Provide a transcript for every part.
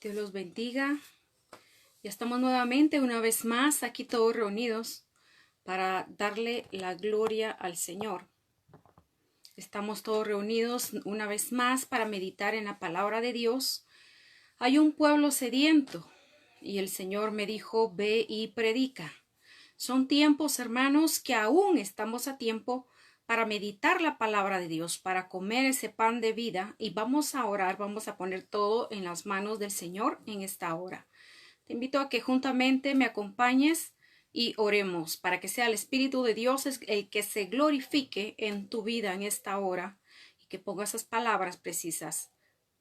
Dios los bendiga. Ya estamos nuevamente, una vez más, aquí todos reunidos para darle la gloria al Señor. Estamos todos reunidos una vez más para meditar en la palabra de Dios. Hay un pueblo sediento y el Señor me dijo, ve y predica. Son tiempos, hermanos, que aún estamos a tiempo para meditar la palabra de Dios, para comer ese pan de vida, y vamos a orar, vamos a poner todo en las manos del Señor en esta hora. Te invito a que juntamente me acompañes y oremos para que sea el Espíritu de Dios el que se glorifique en tu vida en esta hora y que ponga esas palabras precisas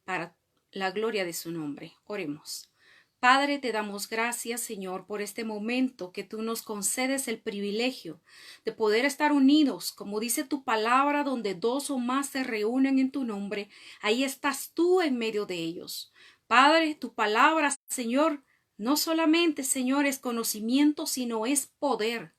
para la gloria de su nombre. Oremos. Padre, te damos gracias, Señor, por este momento que tú nos concedes el privilegio de poder estar unidos, como dice tu palabra, donde dos o más se reúnen en tu nombre, ahí estás tú en medio de ellos. Padre, tu palabra, Señor, no solamente, Señor, es conocimiento, sino es poder.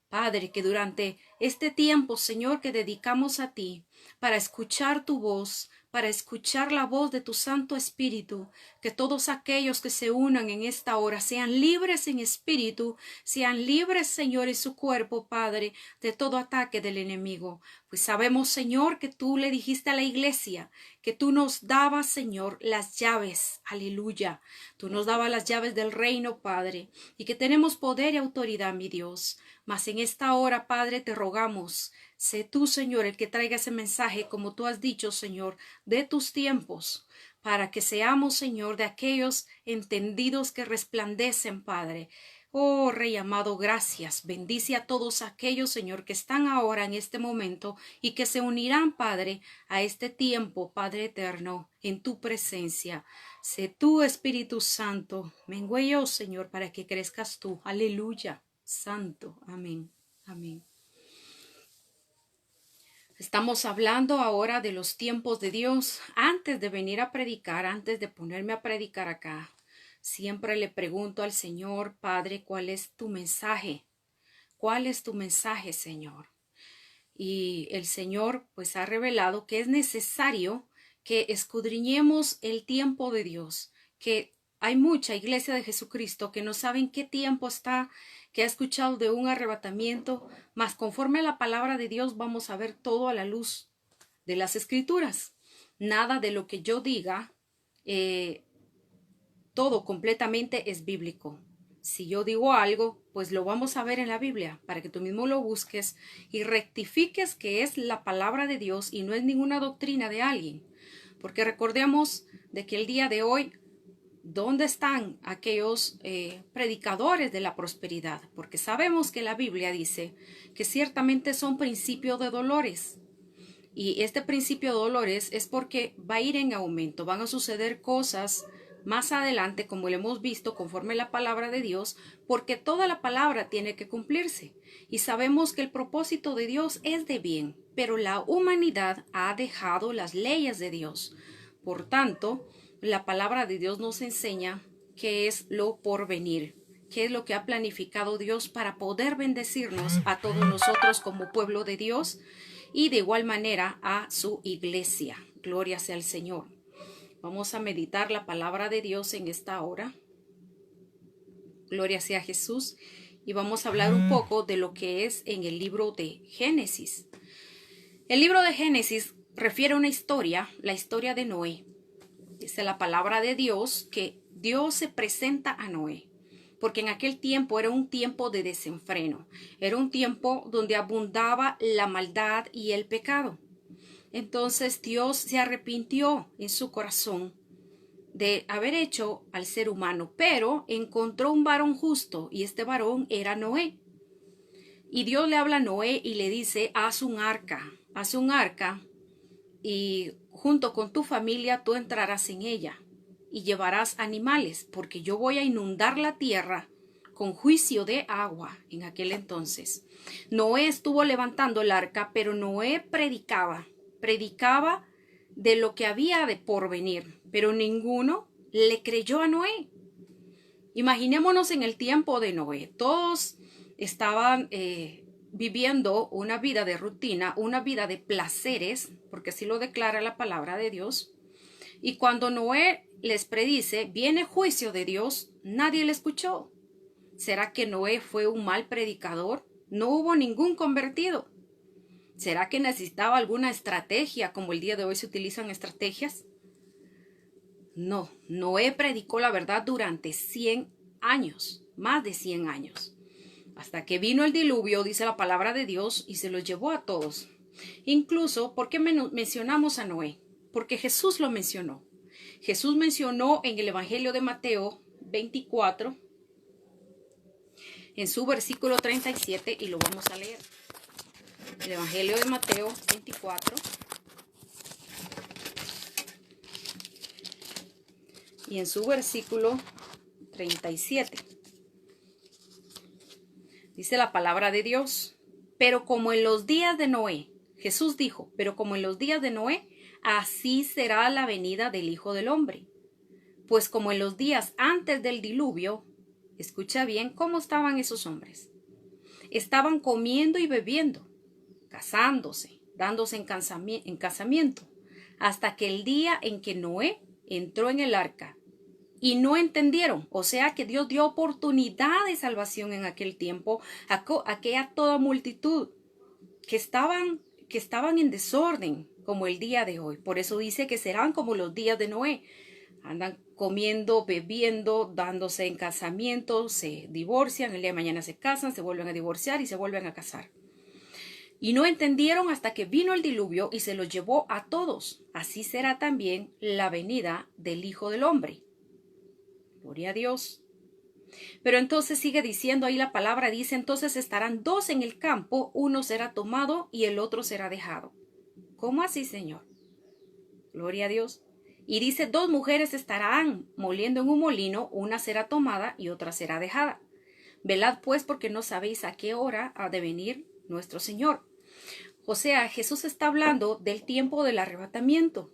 Padre, que durante este tiempo, Señor, que dedicamos a ti, para escuchar tu voz, para escuchar la voz de tu Santo Espíritu, que todos aquellos que se unan en esta hora sean libres en espíritu, sean libres, Señor, en su cuerpo, Padre, de todo ataque del enemigo. Pues sabemos, Señor, que tú le dijiste a la iglesia, que tú nos dabas, Señor, las llaves, aleluya. Tú nos dabas las llaves del reino, Padre, y que tenemos poder y autoridad, mi Dios. Mas en esta hora, Padre, te rogamos, sé tú, Señor, el que traiga ese mensaje, como tú has dicho, Señor, de tus tiempos, para que seamos, Señor, de aquellos entendidos que resplandecen, Padre. Oh, Rey amado, gracias. Bendice a todos aquellos, Señor, que están ahora en este momento y que se unirán, Padre, a este tiempo, Padre eterno, en tu presencia. Sé tú, Espíritu Santo, mengüe yo, Señor, para que crezcas tú. Aleluya. Santo. Amén. Amén. Estamos hablando ahora de los tiempos de Dios. Antes de venir a predicar, antes de ponerme a predicar acá, siempre le pregunto al Señor, Padre, ¿cuál es tu mensaje? ¿Cuál es tu mensaje, Señor? Y el Señor pues ha revelado que es necesario que escudriñemos el tiempo de Dios, que hay mucha iglesia de Jesucristo que no saben qué tiempo está, que ha escuchado de un arrebatamiento, mas conforme a la palabra de Dios vamos a ver todo a la luz de las Escrituras. Nada de lo que yo diga, todo completamente es bíblico. Si yo digo algo, pues lo vamos a ver en la Biblia, para que tú mismo lo busques y rectifiques que es la palabra de Dios y no es ninguna doctrina de alguien. Porque recordemos de que el día de hoy, ¿dónde están aquellos predicadores de la prosperidad? Porque sabemos que la Biblia dice que ciertamente son principios de dolores. Y este principio de dolores es porque va a ir en aumento, van a suceder cosas más adelante, como lo hemos visto, conforme la palabra de Dios, porque toda la palabra tiene que cumplirse. Y sabemos que el propósito de Dios es de bien, pero la humanidad ha dejado las leyes de Dios. Por tanto, la palabra de Dios nos enseña qué es lo por venir, qué es lo que ha planificado Dios para poder bendecirnos a todos nosotros como pueblo de Dios y de igual manera a su iglesia. Gloria sea al Señor. Vamos a meditar la palabra de Dios en esta hora. Gloria sea a Jesús. Y vamos a hablar un poco de lo que es en el libro de Génesis. El libro de Génesis refiere a una historia, la historia de Noé. Dice la palabra de Dios que Dios se presenta a Noé, porque en aquel tiempo era un tiempo de desenfreno, era un tiempo donde abundaba la maldad y el pecado. Entonces Dios se arrepintió en su corazón de haber hecho al ser humano, pero encontró un varón justo y este varón era Noé. Y Dios le habla a Noé y le dice, haz un arca y junto con tu familia tú entrarás en ella y llevarás animales, porque yo voy a inundar la tierra con juicio de agua en aquel entonces. Noé estuvo levantando el arca, pero Noé predicaba de lo que había de por venir, pero ninguno le creyó a Noé. Imaginémonos en el tiempo de Noé, todos estaban viviendo una vida de rutina, una vida de placeres, porque así lo declara la palabra de Dios. Y cuando Noé les predice, viene juicio de Dios, nadie le escuchó. ¿Será que Noé fue un mal predicador? No hubo ningún convertido. ¿Será que necesitaba alguna estrategia, como el día de hoy se utilizan estrategias? No, Noé predicó la verdad durante 100 años, más de 100 años. Hasta que vino el diluvio, dice la palabra de Dios, y se los llevó a todos. Incluso, ¿por qué mencionamos a Noé? Porque Jesús lo mencionó. Jesús mencionó en el Evangelio de Mateo 24, en su versículo 37, y lo vamos a leer. El Evangelio de Mateo 24. Y en su versículo 37. Dice la palabra de Dios. Pero como en los días de Noé, Jesús dijo, pero como en los días de Noé, así será la venida del Hijo del Hombre. Pues como en los días antes del diluvio, escucha bien cómo estaban esos hombres. Estaban comiendo y bebiendo, casándose, dándose en casamiento, hasta que el día en que Noé entró en el arca. Y no entendieron, o sea que Dios dio oportunidad de salvación en aquel tiempo a aquella toda multitud que estaban en desorden como el día de hoy. Por eso dice que serán como los días de Noé. Andan comiendo, bebiendo, dándose en casamiento, se divorcian, el día de mañana se casan, se vuelven a divorciar y se vuelven a casar. Y no entendieron hasta que vino el diluvio y se los llevó a todos. Así será también la venida del Hijo del Hombre. Gloria a Dios. Pero entonces sigue diciendo ahí la palabra, dice, entonces estarán dos en el campo, uno será tomado y el otro será dejado. ¿Cómo así, Señor? Gloria a Dios. Y dice, dos mujeres estarán moliendo en un molino, una será tomada y otra será dejada. Velad pues, porque no sabéis a qué hora ha de venir nuestro Señor. O sea, Jesús está hablando del tiempo del arrebatamiento.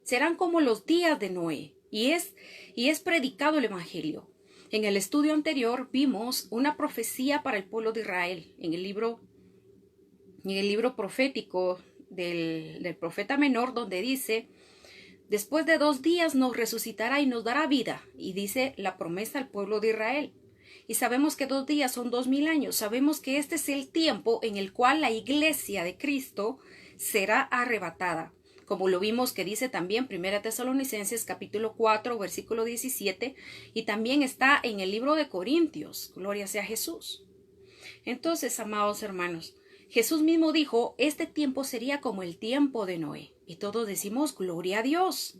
Serán como los días de Noé. Y es predicado el Evangelio. En el estudio anterior vimos una profecía para el pueblo de Israel en el libro profético del profeta menor, donde dice, después de 2 días nos resucitará y nos dará vida. Y dice la promesa al pueblo de Israel. Y sabemos que 2 días son 2000 años. Sabemos que este es el tiempo en el cual la iglesia de Cristo será arrebatada. Como lo vimos que dice también 1 Tesalonicenses capítulo 4 versículo 17 y también está en el libro de Corintios. Gloria sea a Jesús. Entonces, amados hermanos, Jesús mismo dijo, este tiempo sería como el tiempo de Noé. Y todos decimos, gloria a Dios.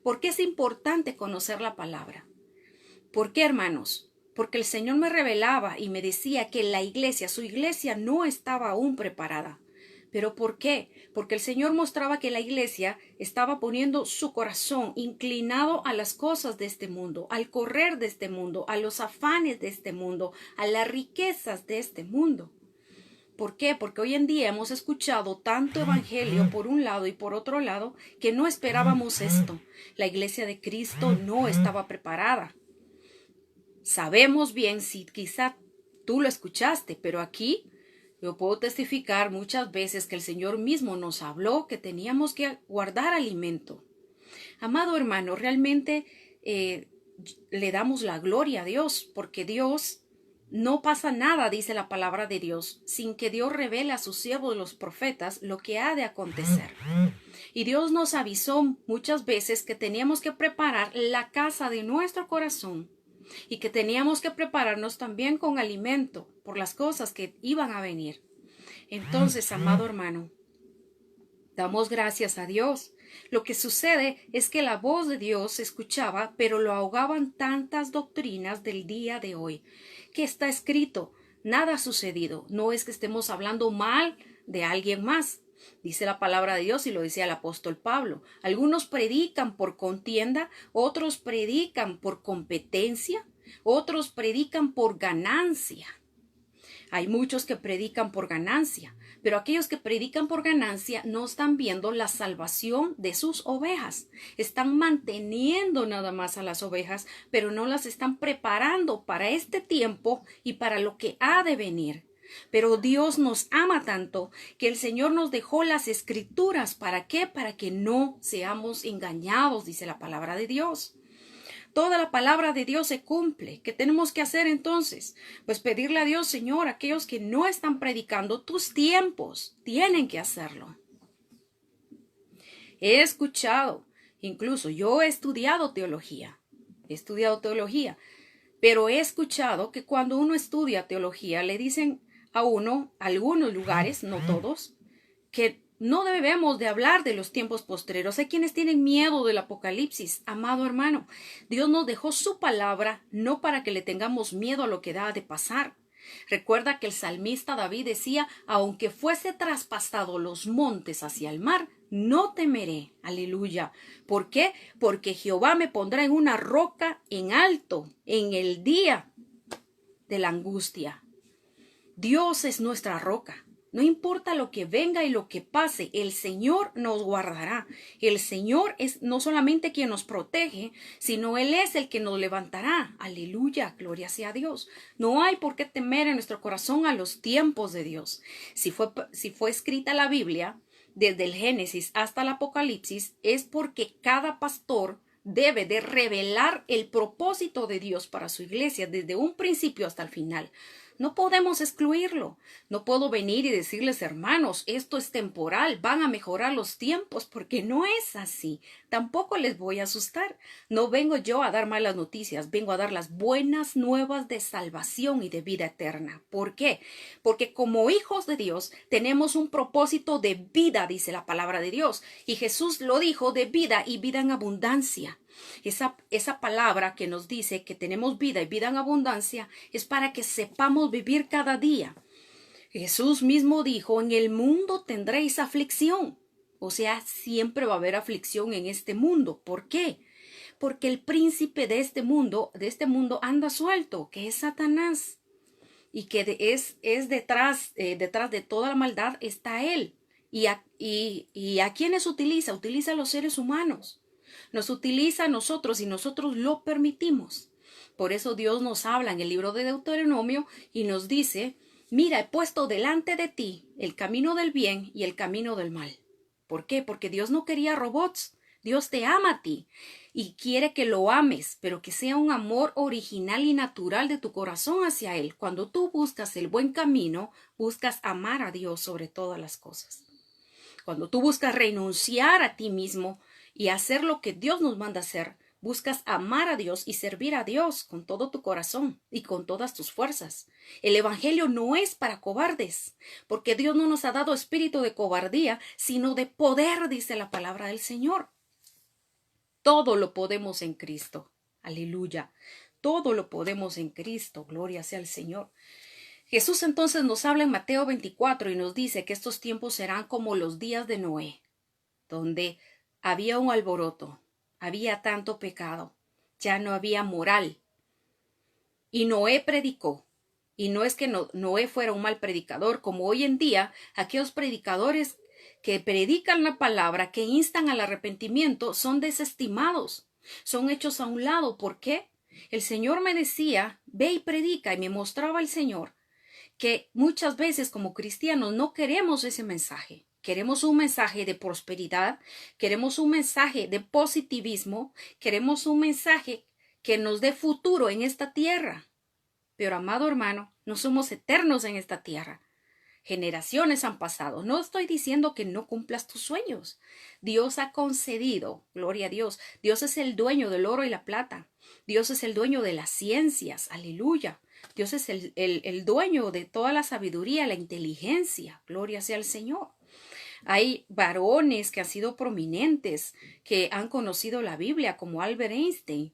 ¿Por qué es importante conocer la palabra? ¿Por qué, hermanos? Porque el Señor me revelaba y me decía que la iglesia, su iglesia no estaba aún preparada. ¿Pero por qué? Porque el Señor mostraba que la iglesia estaba poniendo su corazón inclinado a las cosas de este mundo, al correr de este mundo, a los afanes de este mundo, a las riquezas de este mundo. ¿Por qué? Porque hoy en día hemos escuchado tanto evangelio por un lado y por otro lado que no esperábamos esto. La iglesia de Cristo no estaba preparada. Sabemos bien si quizá tú lo escuchaste, pero aquí yo puedo testificar muchas veces que el Señor mismo nos habló que teníamos que guardar alimento. Amado hermano, realmente le damos la gloria a Dios, porque Dios no pasa nada, dice la palabra de Dios, sin que Dios revele a sus siervos los profetas lo que ha de acontecer. Y Dios nos avisó muchas veces que teníamos que preparar la casa de nuestro corazón y que teníamos que prepararnos también con alimento por las cosas que iban a venir. Entonces, amado hermano, damos gracias a Dios. Lo que sucede es que la voz de Dios se escuchaba, pero lo ahogaban tantas doctrinas del día de hoy. ¿Qué está escrito? Nada ha sucedido. No es que estemos hablando mal de alguien más. Dice la palabra de Dios y lo decía el apóstol Pablo. Algunos predican por contienda, otros predican por competencia, otros predican por ganancia. Hay muchos que predican por ganancia, pero aquellos que predican por ganancia no están viendo la salvación de sus ovejas. Están manteniendo nada más a las ovejas, pero no las están preparando para este tiempo y para lo que ha de venir. Pero Dios nos ama tanto que el Señor nos dejó las escrituras. ¿Para qué? Para que no seamos engañados, dice la palabra de Dios. Toda la palabra de Dios se cumple. ¿Qué tenemos que hacer entonces? Pues pedirle a Dios, Señor, aquellos que no están predicando tus tiempos, tienen que hacerlo. He escuchado, incluso yo he estudiado teología, pero he escuchado que cuando uno estudia teología le dicen a uno, algunos lugares, no todos, que no debemos de hablar de los tiempos postreros. Hay quienes tienen miedo del apocalipsis. Amado hermano, Dios nos dejó su palabra no para que le tengamos miedo a lo que da de pasar. Recuerda que el salmista David decía, aunque fuese traspasado los montes hacia el mar, no temeré. Aleluya. ¿Por qué? Porque Jehová me pondrá en una roca en alto en el día de la angustia. Dios es nuestra roca. No importa lo que venga y lo que pase, el Señor nos guardará. El Señor es no solamente quien nos protege, sino Él es el que nos levantará. Aleluya, gloria sea a Dios. No hay por qué temer en nuestro corazón a los tiempos de Dios. Si fue escrita la Biblia, desde el Génesis hasta el Apocalipsis, es porque cada pastor debe de revelar el propósito de Dios para su iglesia desde un principio hasta el final. No podemos excluirlo. No puedo venir y decirles, hermanos, esto es temporal, van a mejorar los tiempos, porque no es así. Tampoco les voy a asustar. No vengo yo a dar malas noticias, vengo a dar las buenas nuevas de salvación y de vida eterna. ¿Por qué? Porque como hijos de Dios tenemos un propósito de vida, dice la palabra de Dios. Y Jesús lo dijo, de vida y vida en abundancia. Esa palabra que nos dice que tenemos vida y vida en abundancia es para que sepamos vivir cada día. Jesús mismo dijo, en el mundo tendréis aflicción. O sea, siempre va a haber aflicción en este mundo. ¿Por qué? Porque el príncipe de este mundo anda suelto, que es Satanás. Y que es detrás de toda la maldad está él. ¿Y a quiénes utiliza? Utiliza a los seres humanos. Nos utiliza a nosotros y nosotros lo permitimos. Por eso Dios nos habla en el libro de Deuteronomio y nos dice, mira, he puesto delante de ti el camino del bien y el camino del mal. ¿Por qué? Porque Dios no quería robots. Dios te ama a ti y quiere que lo ames, pero que sea un amor original y natural de tu corazón hacia Él. Cuando tú buscas el buen camino, buscas amar a Dios sobre todas las cosas. Cuando tú buscas renunciar a ti mismo y hacer lo que Dios nos manda hacer, buscas amar a Dios y servir a Dios con todo tu corazón y con todas tus fuerzas. El evangelio no es para cobardes, porque Dios no nos ha dado espíritu de cobardía, sino de poder, dice la palabra del Señor. Todo lo podemos en Cristo. Aleluya. Todo lo podemos en Cristo. Gloria sea al Señor. Jesús entonces nos habla en Mateo 24 y nos dice que estos tiempos serán como los días de Noé, donde había un alboroto, había tanto pecado, ya no había moral. Y Noé predicó. Y no es que Noé fuera un mal predicador, como hoy en día aquellos predicadores que predican la palabra, que instan al arrepentimiento, son desestimados, son hechos a un lado. ¿Por qué? El Señor me decía, ve y predica, y me mostraba el Señor que muchas veces como cristianos no queremos ese mensaje. Queremos un mensaje de prosperidad, queremos un mensaje de positivismo, queremos un mensaje que nos dé futuro en esta tierra. Pero, amado hermano, no somos eternos en esta tierra. Generaciones han pasado. No estoy diciendo que no cumplas tus sueños. Dios ha concedido, gloria a Dios. Dios es el dueño del oro y la plata. Dios es el dueño de las ciencias. Aleluya. Dios es el dueño de toda la sabiduría, la inteligencia. Gloria sea al Señor. Hay varones que han sido prominentes, que han conocido la Biblia, como Albert Einstein.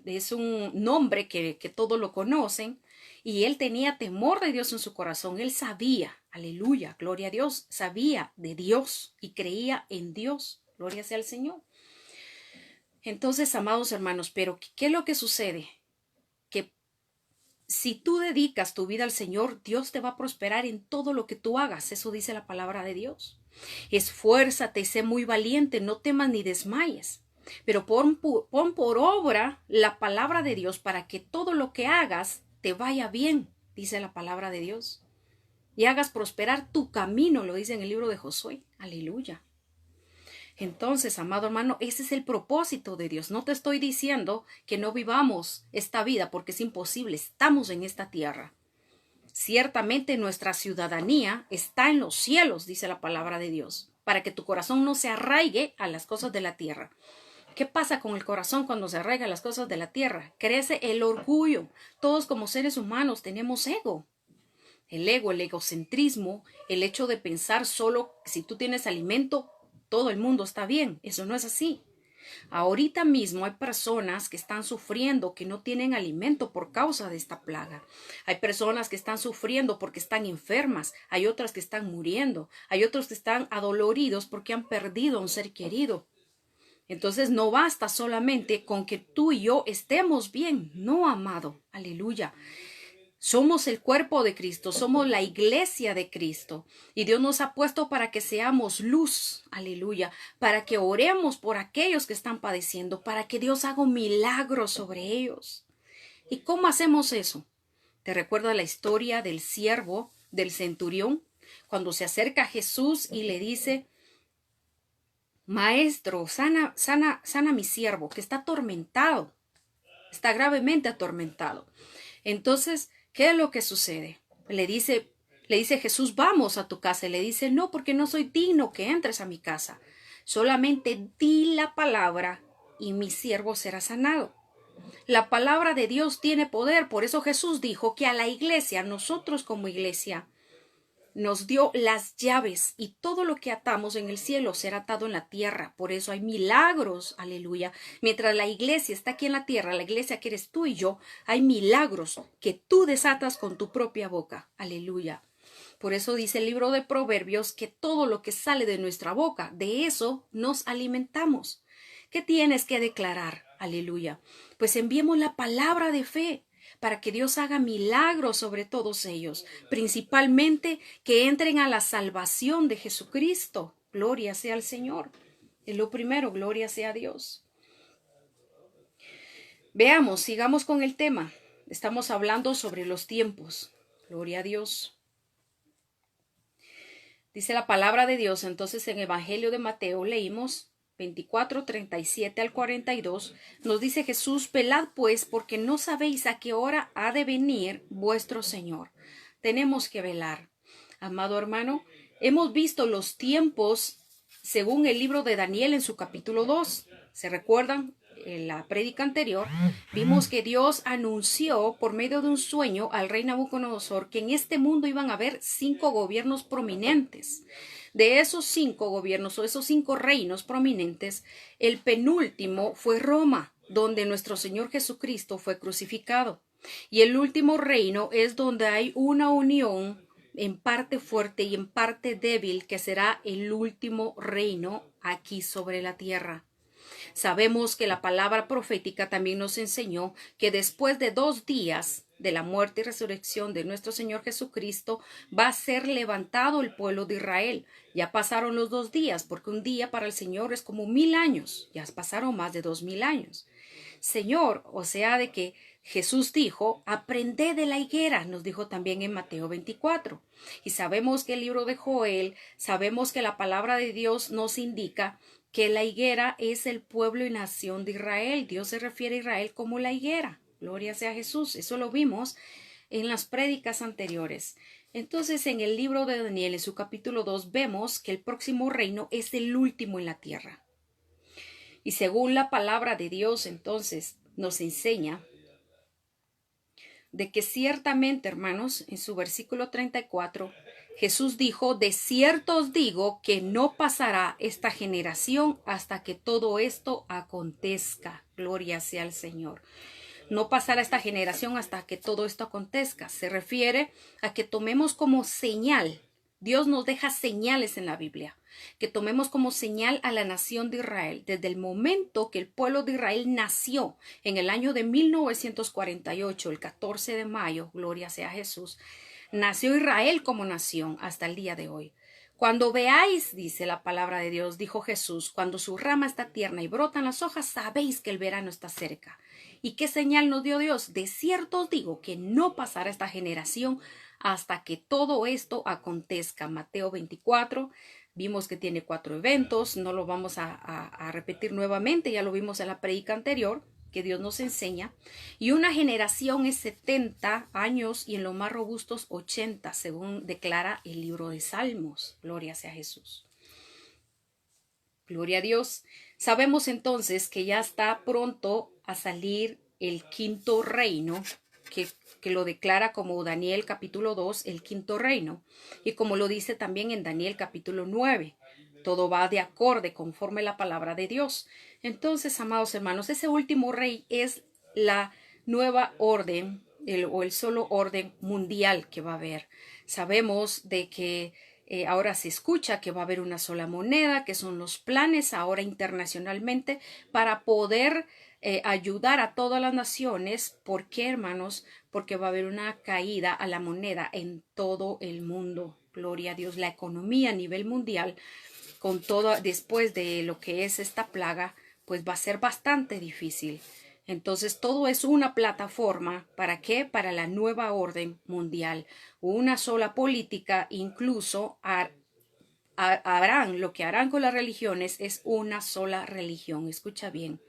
Es un nombre que todos lo conocen. Y él tenía temor de Dios en su corazón. Él sabía, aleluya, gloria a Dios, sabía de Dios y creía en Dios. Gloria sea al Señor. Entonces, amados hermanos, pero ¿qué es lo que sucede? Que si tú dedicas tu vida al Señor, Dios te va a prosperar en todo lo que tú hagas. Eso dice la palabra de Dios. Esfuérzate, sé muy valiente, no temas ni desmayes. Pero pon por obra la palabra de Dios para que todo lo que hagas te vaya bien, dice la palabra de Dios. y hagas prosperar tu camino, lo dice en el libro de Josué. Aleluya. Entonces, amado hermano, ese es el propósito de Dios. No te estoy diciendo que no vivamos esta vida porque es imposible. Estamos en esta tierra. Ciertamente nuestra ciudadanía está en los cielos, dice la palabra de Dios, para que tu corazón no se arraigue a las cosas de la tierra. ¿Qué pasa con el corazón cuando se arraiga a las cosas de la tierra? Crece el orgullo. Todos como seres humanos tenemos ego. El ego, el egocentrismo, el hecho de pensar solo si tú tienes alimento, todo el mundo está bien. Eso no es así. Ahorita mismo hay personas que están sufriendo, que no tienen alimento por causa de esta plaga. Hay personas que están sufriendo porque están enfermas. Hay otras que están muriendo. Hay otros que están adoloridos porque han perdido a un ser querido. Entonces no basta solamente con que tú y yo estemos bien. No, amado. Aleluya. Somos el cuerpo de Cristo, somos la iglesia de Cristo y Dios nos ha puesto para que seamos luz, aleluya, para que oremos por aquellos que están padeciendo, para que Dios haga un milagro sobre ellos. ¿Y cómo hacemos eso? ¿Te recuerdas la historia del siervo, del centurión, cuando se acerca a Jesús y le dice, Maestro, sana a mi siervo que está atormentado, está gravemente atormentado? Entonces, ¿qué es lo que sucede? Le dice Jesús, vamos a tu casa. Y le dice, no, porque no soy digno que entres a mi casa. Solamente di la palabra y mi siervo será sanado. La palabra de Dios tiene poder. Por eso Jesús dijo que a la iglesia, nosotros como iglesia, nos dio las llaves y todo lo que atamos en el cielo será atado en la tierra. Por eso hay milagros, aleluya. Mientras la iglesia está aquí en la tierra, la iglesia que eres tú y yo, hay milagros que tú desatas con tu propia boca, aleluya. Por eso dice el libro de Proverbios que todo lo que sale de nuestra boca, de eso nos alimentamos. ¿Qué tienes que declarar? Aleluya. Pues enviemos la palabra de fe para que Dios haga milagros sobre todos ellos, principalmente que entren a la salvación de Jesucristo. Gloria sea al Señor. Es lo primero, gloria sea a Dios. Veamos, sigamos con el tema. Estamos hablando sobre los tiempos. Gloria a Dios. Dice la palabra de Dios, entonces en Evangelio de Mateo leímos 24, 37 al 42, nos dice Jesús, velad pues, porque no sabéis a qué hora ha de venir vuestro Señor. Tenemos que velar. Amado hermano, hemos visto los tiempos según el libro de Daniel en su capítulo 2. ¿Se recuerdan? En la prédica anterior, vimos que Dios anunció por medio de un sueño al rey Nabucodonosor que en este mundo iban a haber 5 gobiernos prominentes. De esos 5 gobiernos o esos 5 reinos prominentes, el penúltimo fue Roma, donde nuestro Señor Jesucristo fue crucificado. Y el último reino es donde hay una unión en parte fuerte y en parte débil, que será el último reino aquí sobre la tierra. Sabemos que la palabra profética también nos enseñó que después de 2 días de la muerte y resurrección de nuestro Señor Jesucristo, va a ser levantado el pueblo de Israel. Ya pasaron los 2 días, porque un día para el Señor es como 1000 años. Ya pasaron más de 2000 años. Señor, o sea, de que Jesús dijo, aprended de la higuera, nos dijo también en Mateo 24. Y sabemos que el libro de Joel, sabemos que la palabra de Dios nos indica que la higuera es el pueblo y nación de Israel. Dios se refiere a Israel como la higuera. Gloria sea a Jesús. Eso lo vimos en las prédicas anteriores. Entonces, en el libro de Daniel, en su capítulo 2, vemos que el próximo reino es el último en la tierra. Y según la palabra de Dios, entonces, nos enseña de que ciertamente, hermanos, en su versículo 34, Jesús dijo, de cierto os digo que no pasará esta generación hasta que todo esto acontezca. Gloria sea al Señor. No pasará esta generación hasta que todo esto acontezca. Se refiere a que tomemos como señal. Dios nos deja señales en la Biblia. Que tomemos como señal a la nación de Israel. Desde el momento que el pueblo de Israel nació en el año de 1948, el 14 de mayo, gloria sea a Jesús, nació Israel como nación hasta el día de hoy. Cuando veáis, dice la palabra de Dios, dijo Jesús, cuando su rama está tierna y brotan las hojas, sabéis que el verano está cerca. ¿Y qué señal nos dio Dios? De cierto os digo que no pasará esta generación hasta que todo esto acontezca. Mateo 24, vimos que tiene 4 eventos, no lo vamos a repetir nuevamente, ya lo vimos en la predica anterior, que Dios nos enseña. Y una generación es 70 años y en los más robustos 80, según declara el libro de Salmos. Gloria sea Jesús. Gloria a Dios. Sabemos entonces que ya está pronto a salir el quinto reino, que lo declara como Daniel capítulo 2, el quinto reino, y como lo dice también en Daniel capítulo 9. Todo va de acorde conforme la palabra de Dios. Entonces, amados hermanos, ese último rey es la nueva orden, el solo orden mundial que va a haber. Sabemos de que ahora se escucha que va a haber una sola moneda, que son los planes ahora internacionalmente para poder ayudar a todas las naciones. ¿Por qué, hermanos? Porque va a haber una caída a la moneda en todo el mundo. Gloria a Dios. La economía a nivel mundial, con todo, después de lo que es esta plaga, pues va a ser bastante difícil. Entonces todo es una plataforma. ¿Para qué? Para la nueva orden mundial. Una sola política, incluso harán, lo que harán con las religiones es una sola religión. Escucha bien.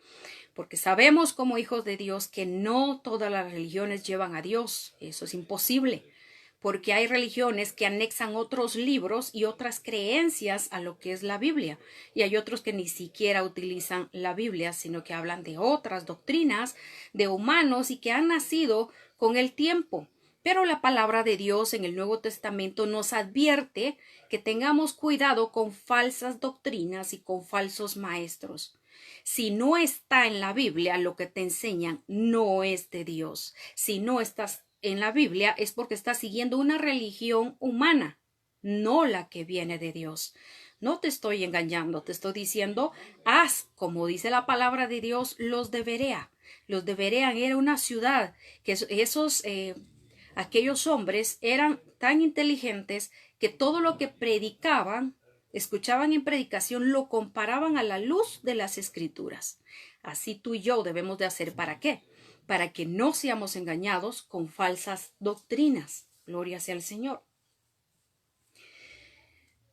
Porque sabemos como hijos de Dios que no todas las religiones llevan a Dios. Eso es imposible. Porque hay religiones que anexan otros libros y otras creencias a lo que es la Biblia. Y hay otros que ni siquiera utilizan la Biblia, sino que hablan de otras doctrinas, de humanos y que han nacido con el tiempo. Pero la palabra de Dios en el Nuevo Testamento nos advierte que tengamos cuidado con falsas doctrinas y con falsos maestros. Si no está en la Biblia, lo que te enseñan no es de Dios. Si no estás en la Biblia es porque estás siguiendo una religión humana, no la que viene de Dios. No te estoy engañando, te estoy diciendo, haz, como dice la palabra de Dios, los de Berea. Los de Berea era una ciudad que aquellos hombres eran tan inteligentes que todo lo que predicaban, escuchaban en predicación, lo comparaban a la luz de las Escrituras. Así tú y yo debemos de hacer. ¿Para qué? Para que no seamos engañados con falsas doctrinas. Gloria sea al Señor.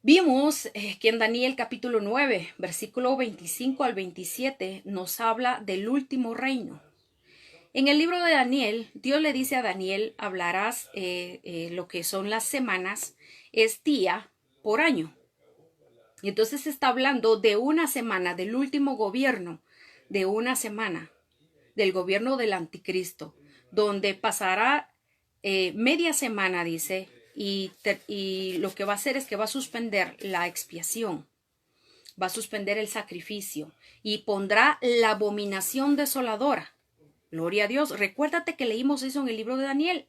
Vimos que en Daniel capítulo 9, versículo 25 al 27, nos habla del último reino. En el libro de Daniel, Dios le dice a Daniel, hablarás lo que son las semanas, es día por año. Y entonces está hablando de una semana, del último gobierno, de una semana, del gobierno del anticristo, donde pasará media semana, dice, y lo que va a hacer es que va a suspender la expiación, va a suspender el sacrificio y pondrá la abominación desoladora. Gloria a Dios. Recuérdate que leímos eso en el libro de Daniel.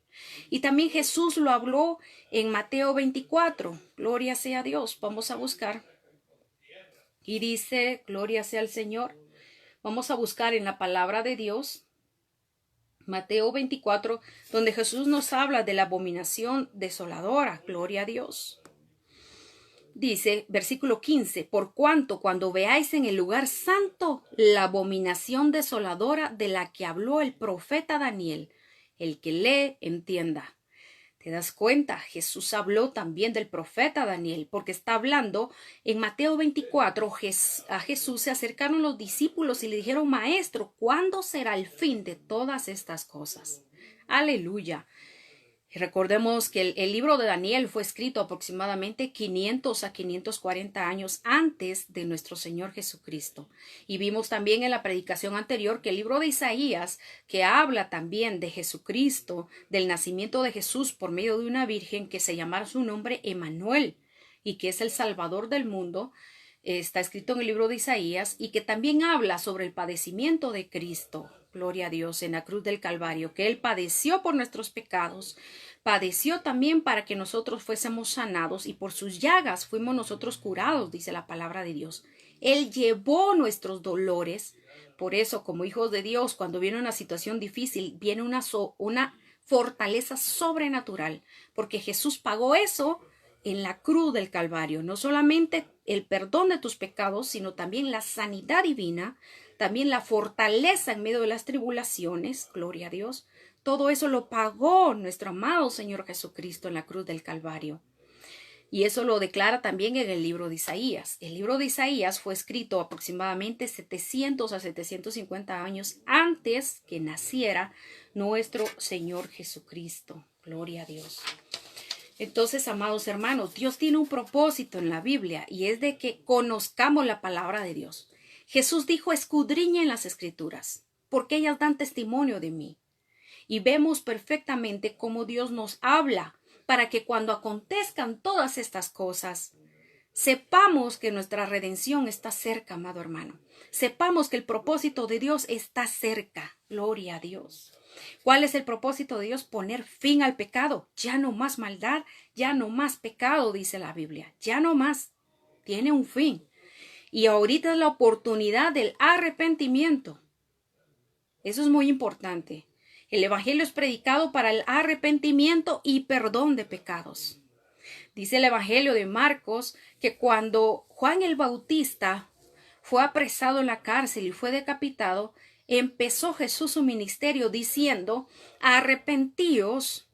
Y también Jesús lo habló en Mateo 24. Gloria sea a Dios. Vamos a buscar. Y dice, gloria sea al Señor. Vamos a buscar en la palabra de Dios, Mateo 24, donde Jesús nos habla de la abominación desoladora. Gloria a Dios. Dice, versículo 15, por cuanto cuando veáis en el lugar santo la abominación desoladora de la que habló el profeta Daniel, el que lee, entienda. ¿Te das cuenta? Jesús habló también del profeta Daniel, porque está hablando en Mateo 24, a Jesús se acercaron los discípulos y le dijeron, Maestro, ¿cuándo será el fin de todas estas cosas? Aleluya. Y recordemos que el libro de Daniel fue escrito aproximadamente 500 a 540 años antes de nuestro Señor Jesucristo. Y vimos también en la predicación anterior que el libro de Isaías, que habla también de Jesucristo, del nacimiento de Jesús por medio de una virgen que se llamara su nombre Emmanuel y que es el Salvador del mundo, está escrito en el libro de Isaías y que también habla sobre el padecimiento de Cristo. Gloria a Dios, en la cruz del Calvario, que Él padeció por nuestros pecados, padeció también para que nosotros fuésemos sanados y por sus llagas fuimos nosotros curados, dice la palabra de Dios. Él llevó nuestros dolores. Por eso, como hijos de Dios, cuando viene una situación difícil, viene una fortaleza sobrenatural, porque Jesús pagó eso en la cruz del Calvario. No solamente el perdón de tus pecados, sino también la sanidad divina, también la fortaleza en medio de las tribulaciones, gloria a Dios. todo eso lo pagó nuestro amado Señor Jesucristo en la cruz del Calvario. Y eso lo declara también en el libro de Isaías. El libro de Isaías fue escrito aproximadamente 700 a 750 años antes que naciera nuestro Señor Jesucristo. Gloria a Dios. Entonces, amados hermanos, Dios tiene un propósito en la Biblia y es de que conozcamos la palabra de Dios. Jesús dijo, escudriñen las Escrituras, porque ellas dan testimonio de mí. Y vemos perfectamente cómo Dios nos habla para que cuando acontezcan todas estas cosas, sepamos que nuestra redención está cerca, amado hermano. Sepamos que el propósito de Dios está cerca. Gloria a Dios. ¿Cuál es el propósito de Dios? Poner fin al pecado. Ya no más maldad, ya no más pecado, dice la Biblia. Ya no más. Tiene un fin. Y ahorita es la oportunidad del arrepentimiento. Eso es muy importante. El evangelio es predicado para el arrepentimiento y perdón de pecados. Dice el evangelio de Marcos que cuando Juan el Bautista fue apresado en la cárcel y fue decapitado, empezó Jesús su ministerio diciendo, arrepentíos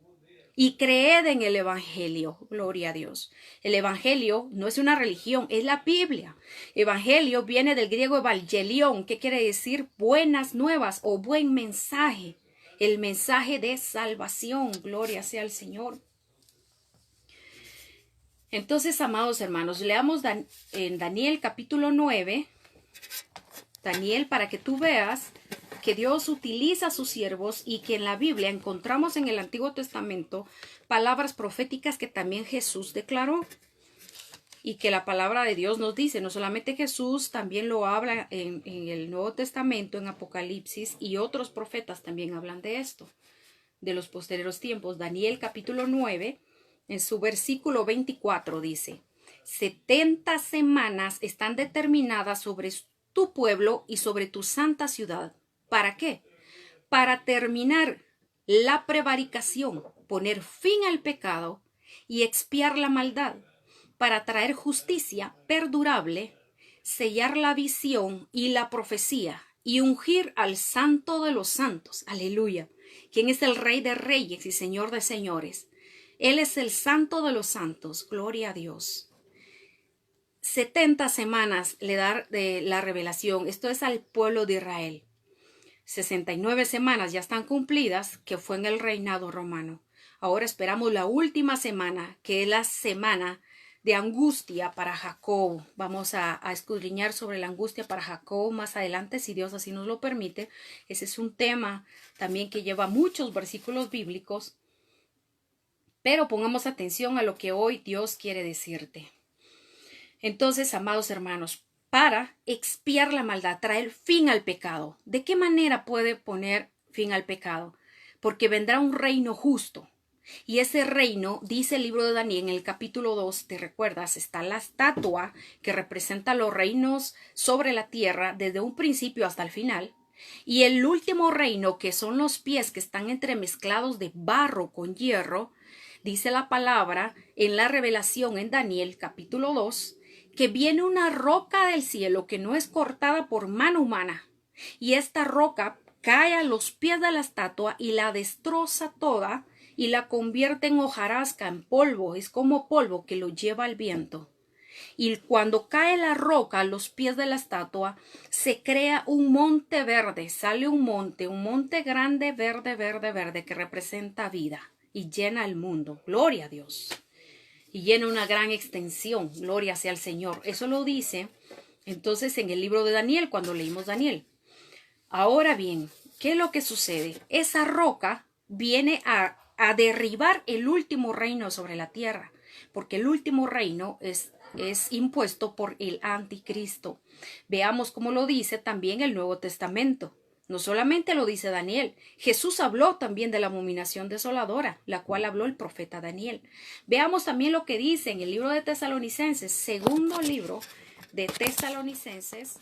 y creed en el evangelio. Gloria a Dios. El evangelio no es una religión, es la Biblia. Evangelio viene del griego evangelión, que quiere decir buenas nuevas o buen mensaje. El mensaje de salvación. Gloria sea al Señor. Entonces, amados hermanos, leamos en Daniel capítulo 9. Daniel, para que tú veas que Dios utiliza a sus siervos y que en la Biblia encontramos en el Antiguo Testamento palabras proféticas que también Jesús declaró. Y que la palabra de Dios nos dice, no solamente Jesús, también lo habla en el Nuevo Testamento, en Apocalipsis, y otros profetas también hablan de esto, de los posteriores tiempos. Daniel capítulo 9, en su versículo 24 dice, 70 semanas están determinadas sobre tu pueblo y sobre tu santa ciudad. ¿Para qué? Para terminar la prevaricación, poner fin al pecado y expiar la maldad, para traer justicia perdurable, sellar la visión y la profecía y ungir al Santo de los Santos. Aleluya. ¿Quién es el Rey de Reyes y Señor de Señores? Él es el Santo de los Santos. Gloria a Dios. 70 semanas le da de la revelación. Esto es al pueblo de Israel. 69 semanas ya están cumplidas, que fue en el reinado romano. Ahora esperamos la última semana, que es la semana de angustia para Jacob. Vamos a escudriñar sobre la angustia para Jacob más adelante, si Dios así nos lo permite. Ese es un tema también que lleva muchos versículos bíblicos. Pero pongamos atención a lo que hoy Dios quiere decirte. Entonces, amados hermanos, para expiar la maldad, traer fin al pecado. ¿De qué manera puede poner fin al pecado? Porque vendrá un reino justo. Y ese reino, dice el libro de Daniel en el capítulo 2, ¿te recuerdas? Está la estatua que representa los reinos sobre la tierra desde un principio hasta el final. Y el último reino, que son los pies que están entremezclados de barro con hierro, dice la palabra en la revelación en Daniel capítulo 2, que viene una roca del cielo que no es cortada por mano humana. Y esta roca cae a los pies de la estatua y la destroza toda, y la convierte en hojarasca, en polvo. Es como polvo que lo lleva el viento. Y cuando cae la roca a los pies de la estatua, se crea un monte verde. Sale un monte grande, verde, verde, verde, que representa vida y llena el mundo. Gloria a Dios. Y llena una gran extensión. Gloria sea al Señor. Eso lo dice entonces en el libro de Daniel, cuando leímos Daniel. Ahora bien, ¿qué es lo que sucede? Esa roca viene a derribar el último reino sobre la tierra, porque el último reino es impuesto por el anticristo. Veamos cómo lo dice también el Nuevo Testamento. No solamente lo dice Daniel, Jesús habló también de la abominación desoladora, la cual habló el profeta Daniel. Veamos también lo que dice en el libro de Tesalonicenses, segundo libro de Tesalonicenses,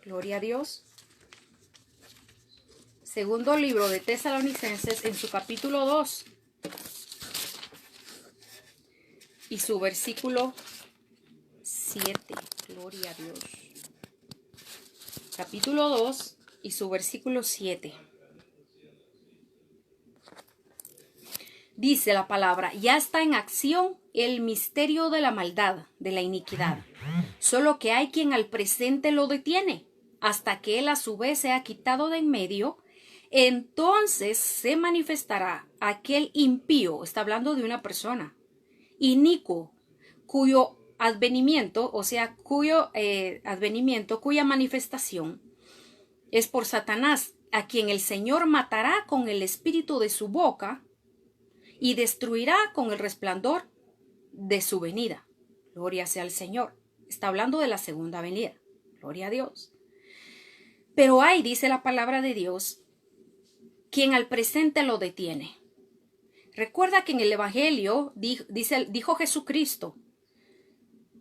gloria a Dios. Segundo libro de Tesalonicenses en su capítulo 2 y su versículo 7. Gloria a Dios. Capítulo 2 y su versículo 7. dice la palabra, ya está en acción el misterio de la maldad, de la iniquidad. Solo que hay quien al presente lo detiene, hasta que él a su vez sea quitado de en medio. Entonces se manifestará aquel impío, está hablando de una persona, inicuo, cuyo advenimiento, o sea, cuya manifestación es por Satanás, a quien el Señor matará con el espíritu de su boca y destruirá con el resplandor de su venida. Gloria sea al Señor. Está hablando de la segunda venida. Gloria a Dios. Pero hay, dice la palabra de Dios, quien al presente lo detiene. Recuerda que en el Evangelio dijo Jesucristo,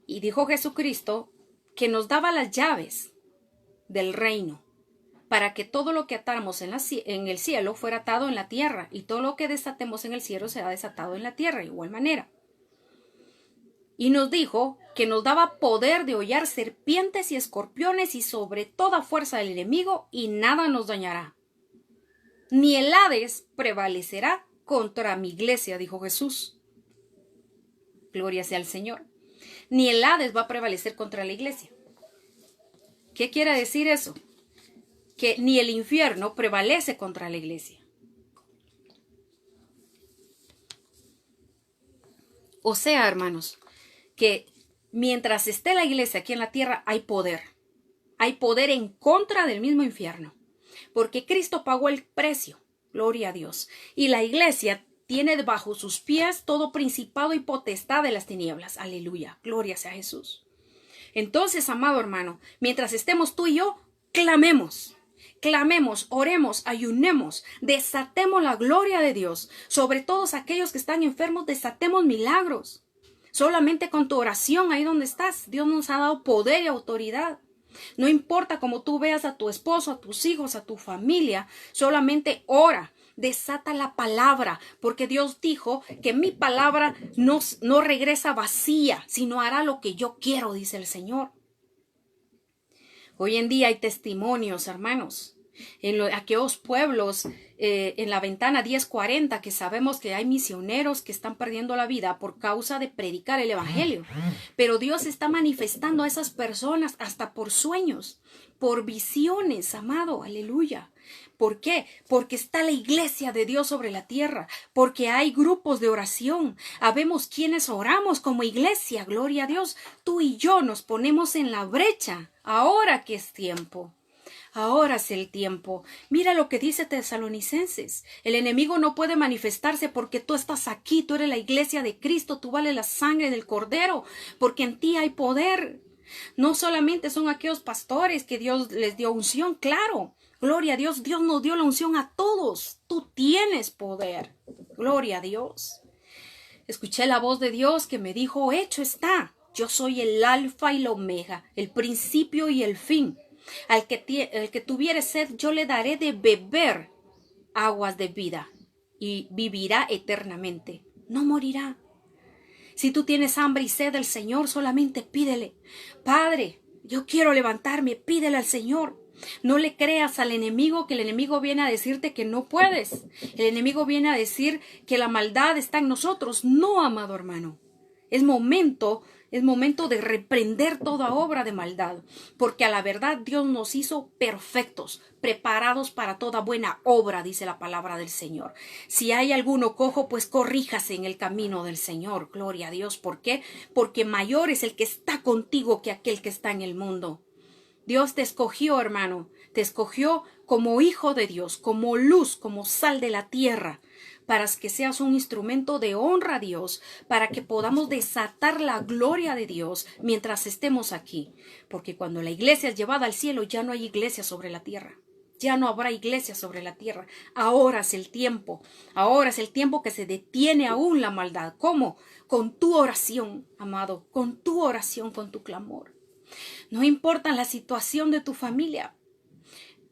y dijo Jesucristo que nos daba las llaves del reino, para que todo lo que atáramos en el cielo fuera atado en la tierra, y todo lo que desatemos en el cielo será desatado en la tierra, de igual manera. Y nos dijo que nos daba poder de hollar serpientes y escorpiones y sobre toda fuerza del enemigo, y nada nos dañará. Ni el Hades prevalecerá contra mi iglesia, dijo Jesús. Gloria sea al Señor. Ni el Hades va a prevalecer contra la iglesia. ¿Qué quiere decir eso? Que ni el infierno prevalece contra la iglesia. O sea, hermanos, que mientras esté la iglesia aquí en la tierra hay poder. Hay poder en contra del mismo infierno. Porque Cristo pagó el precio. Gloria a Dios. Y la iglesia tiene bajo sus pies todo principado y potestad de las tinieblas. Aleluya. Gloria sea Jesús. Entonces, amado hermano, mientras estemos tú y yo, clamemos. Clamemos, oremos, ayunemos, desatemos la gloria de Dios. Sobre todos aquellos que están enfermos, desatemos milagros. Solamente con tu oración, ahí donde estás, Dios nos ha dado poder y autoridad. No importa cómo tú veas a tu esposo, a tus hijos, a tu familia, solamente ora, desata la palabra, porque Dios dijo que mi palabra no regresa vacía, sino hará lo que yo quiero, dice el Señor. Hoy en día hay testimonios, hermanos, en aquellos pueblos, en la ventana 1040, que sabemos que hay misioneros que están perdiendo la vida por causa de predicar el evangelio. Pero Dios está manifestando a esas personas hasta por sueños, por visiones, amado, aleluya. ¿Por qué? Porque está la iglesia de Dios sobre la tierra, porque hay grupos de oración. Habemos quienes oramos como iglesia, gloria a Dios. Tú y yo nos ponemos en la brecha, ahora que es tiempo. Ahora es el tiempo. Mira lo que dice Tesalonicenses. El enemigo no puede manifestarse porque tú estás aquí, tú eres la iglesia de Cristo, tú vales la sangre del Cordero, porque en ti hay poder. No solamente son aquellos pastores que Dios les dio unción, claro. Gloria a Dios, Dios nos dio la unción a todos. Tú tienes poder. Gloria a Dios. Escuché la voz de Dios que me dijo, hecho está. Yo soy el alfa y el omega, el principio y el fin. Al que tuviere sed, yo le daré de beber aguas de vida y vivirá eternamente. No morirá. Si tú tienes hambre y sed del Señor, solamente pídele. Padre, yo quiero levantarme, pídele al Señor. No le creas al enemigo, que el enemigo viene a decirte que no puedes. El enemigo viene a decir que la maldad está en nosotros. No, amado hermano. Es momento de reprender toda obra de maldad, porque a la verdad Dios nos hizo perfectos, preparados para toda buena obra, dice la palabra del Señor. Si hay alguno cojo, pues corríjase en el camino del Señor. Gloria a Dios. ¿Por qué? Porque mayor es el que está contigo que aquel que está en el mundo. Dios te escogió, hermano, te escogió como hijo de Dios, como luz, como sal de la tierra, para que seas un instrumento de honra a Dios, para que podamos desatar la gloria de Dios mientras estemos aquí. Porque cuando la iglesia es llevada al cielo, ya no hay iglesia sobre la tierra. Ya no habrá iglesia sobre la tierra. Ahora es el tiempo. Ahora es el tiempo que se detiene aún la maldad. ¿Cómo? Con tu oración, amado, con tu oración, con tu clamor. No importa la situación de tu familia.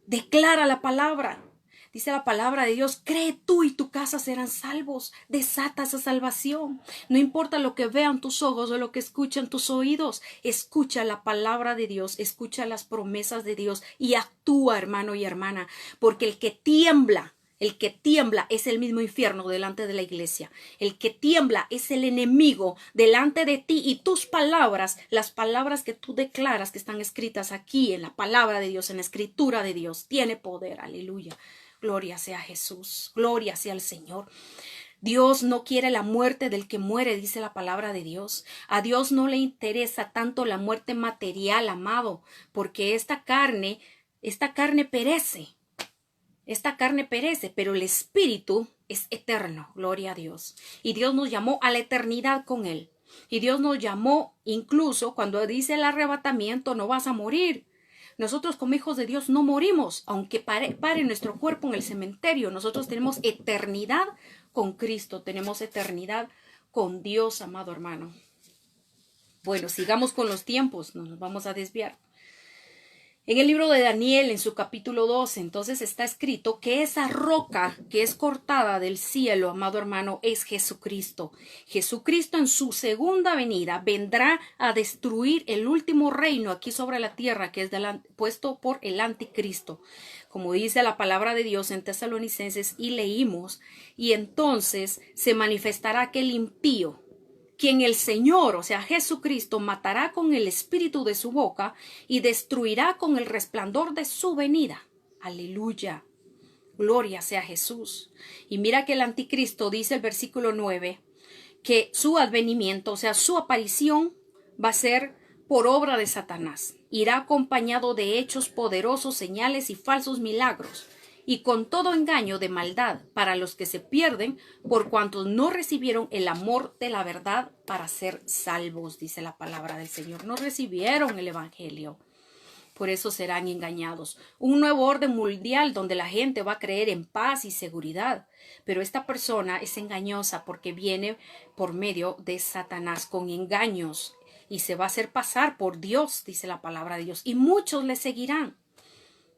Declara la palabra. Dice la palabra de Dios, cree tú y tu casa serán salvos. Desata esa salvación. No importa lo que vean tus ojos o lo que escuchan tus oídos. Escucha la palabra de Dios, escucha las promesas de Dios y actúa, hermano y hermana. Porque el que tiembla El que tiembla es el mismo infierno delante de la iglesia. El que tiembla es el enemigo delante de ti, y tus palabras, las palabras que tú declaras que están escritas aquí en la palabra de Dios, en la escritura de Dios, tiene poder. Aleluya. Gloria sea a Jesús. Gloria sea al Señor. Dios no quiere la muerte del que muere, dice la palabra de Dios. A Dios no le interesa tanto la muerte material, amado, porque esta carne perece. Esta carne perece, pero el espíritu es eterno, gloria a Dios. Y Dios nos llamó a la eternidad con Él. Y Dios nos llamó, incluso cuando dice el arrebatamiento, no vas a morir. Nosotros como hijos de Dios no morimos, aunque pare nuestro cuerpo en el cementerio. Nosotros tenemos eternidad con Cristo, tenemos eternidad con Dios, amado hermano. Bueno, sigamos con los tiempos, no nos vamos a desviar. En el libro de Daniel, en su capítulo 12, entonces está escrito que esa roca que es cortada del cielo, amado hermano, es Jesucristo. Jesucristo en su segunda venida vendrá a destruir el último reino aquí sobre la tierra, que es puesto por el anticristo. Como dice la palabra de Dios en Tesalonicenses, y leímos, y entonces se manifestará aquel impío, quien el Señor, o sea, Jesucristo, matará con el espíritu de su boca y destruirá con el resplandor de su venida. Aleluya. Gloria sea Jesús. Y mira que el anticristo dice el versículo 9, que su advenimiento, o sea, su aparición va a ser por obra de Satanás. Irá acompañado de hechos poderosos, señales y falsos milagros, y con todo engaño de maldad para los que se pierden, por cuantos no recibieron el amor de la verdad para ser salvos, dice la palabra del Señor. No recibieron el evangelio, por eso serán engañados. Un nuevo orden mundial donde la gente va a creer en paz y seguridad, pero esta persona es engañosa porque viene por medio de Satanás con engaños y se va a hacer pasar por Dios, dice la palabra de Dios, y muchos le seguirán.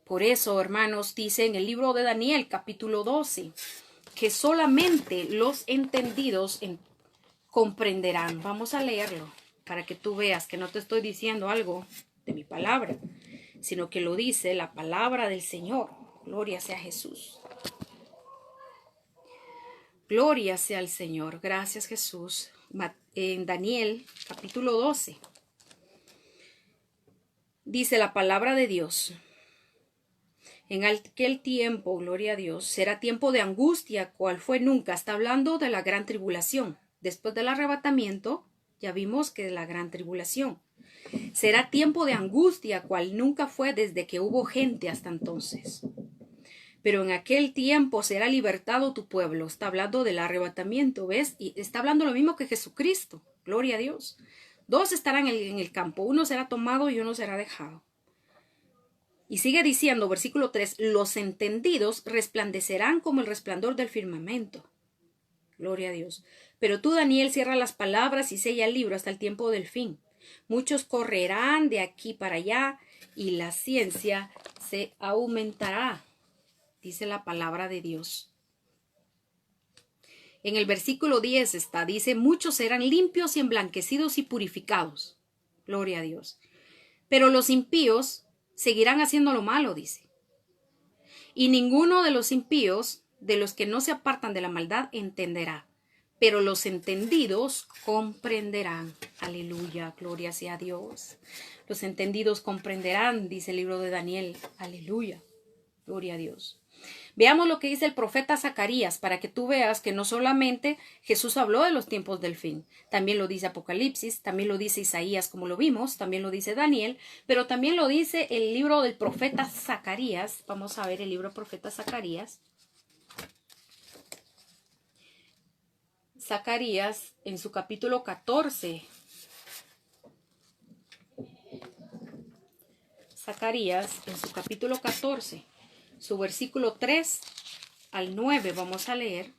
Por eso, hermanos, dice en el libro de Daniel, capítulo 12, que solamente los entendidos comprenderán. Vamos a leerlo para que tú veas que no te estoy diciendo algo de mi palabra, sino que lo dice la palabra del Señor. Gloria sea a Jesús. Gloria sea al Señor. Gracias, Jesús. En Daniel, capítulo 12, dice la palabra de Dios. En aquel tiempo, gloria a Dios, será tiempo de angustia, cual fue nunca. Está hablando de la gran tribulación. Después del arrebatamiento, ya vimos que la gran tribulación. Será tiempo de angustia, cual nunca fue desde que hubo gente hasta entonces. Pero en aquel tiempo será libertado tu pueblo. Está hablando del arrebatamiento, ¿ves? Y está hablando lo mismo que Jesucristo. Gloria a Dios. Dos estarán en el campo. Uno será tomado y uno será dejado. Y sigue diciendo, versículo 3, los entendidos resplandecerán como el resplandor del firmamento. Gloria a Dios. Pero tú, Daniel, cierra las palabras y sella el libro hasta el tiempo del fin. Muchos correrán de aquí para allá y la ciencia se aumentará, dice la palabra de Dios. En el versículo 10 dice, muchos serán limpios y emblanquecidos y purificados. Gloria a Dios. Pero los impíos seguirán haciendo lo malo, dice. Y ninguno de los impíos, de los que no se apartan de la maldad, entenderá. Pero los entendidos comprenderán. Aleluya, gloria sea a Dios. Los entendidos comprenderán, dice el libro de Daniel. Aleluya, gloria a Dios. Veamos lo que dice el profeta Zacarías, para que tú veas que no solamente Jesús habló de los tiempos del fin, también lo dice Apocalipsis, también lo dice Isaías, como lo vimos, también lo dice Daniel, pero también lo dice el libro del profeta Zacarías. Vamos a ver el libro del profeta Zacarías. Zacarías en su capítulo 14. Zacarías en su capítulo 14. Su versículo 3 al 9 vamos a leer.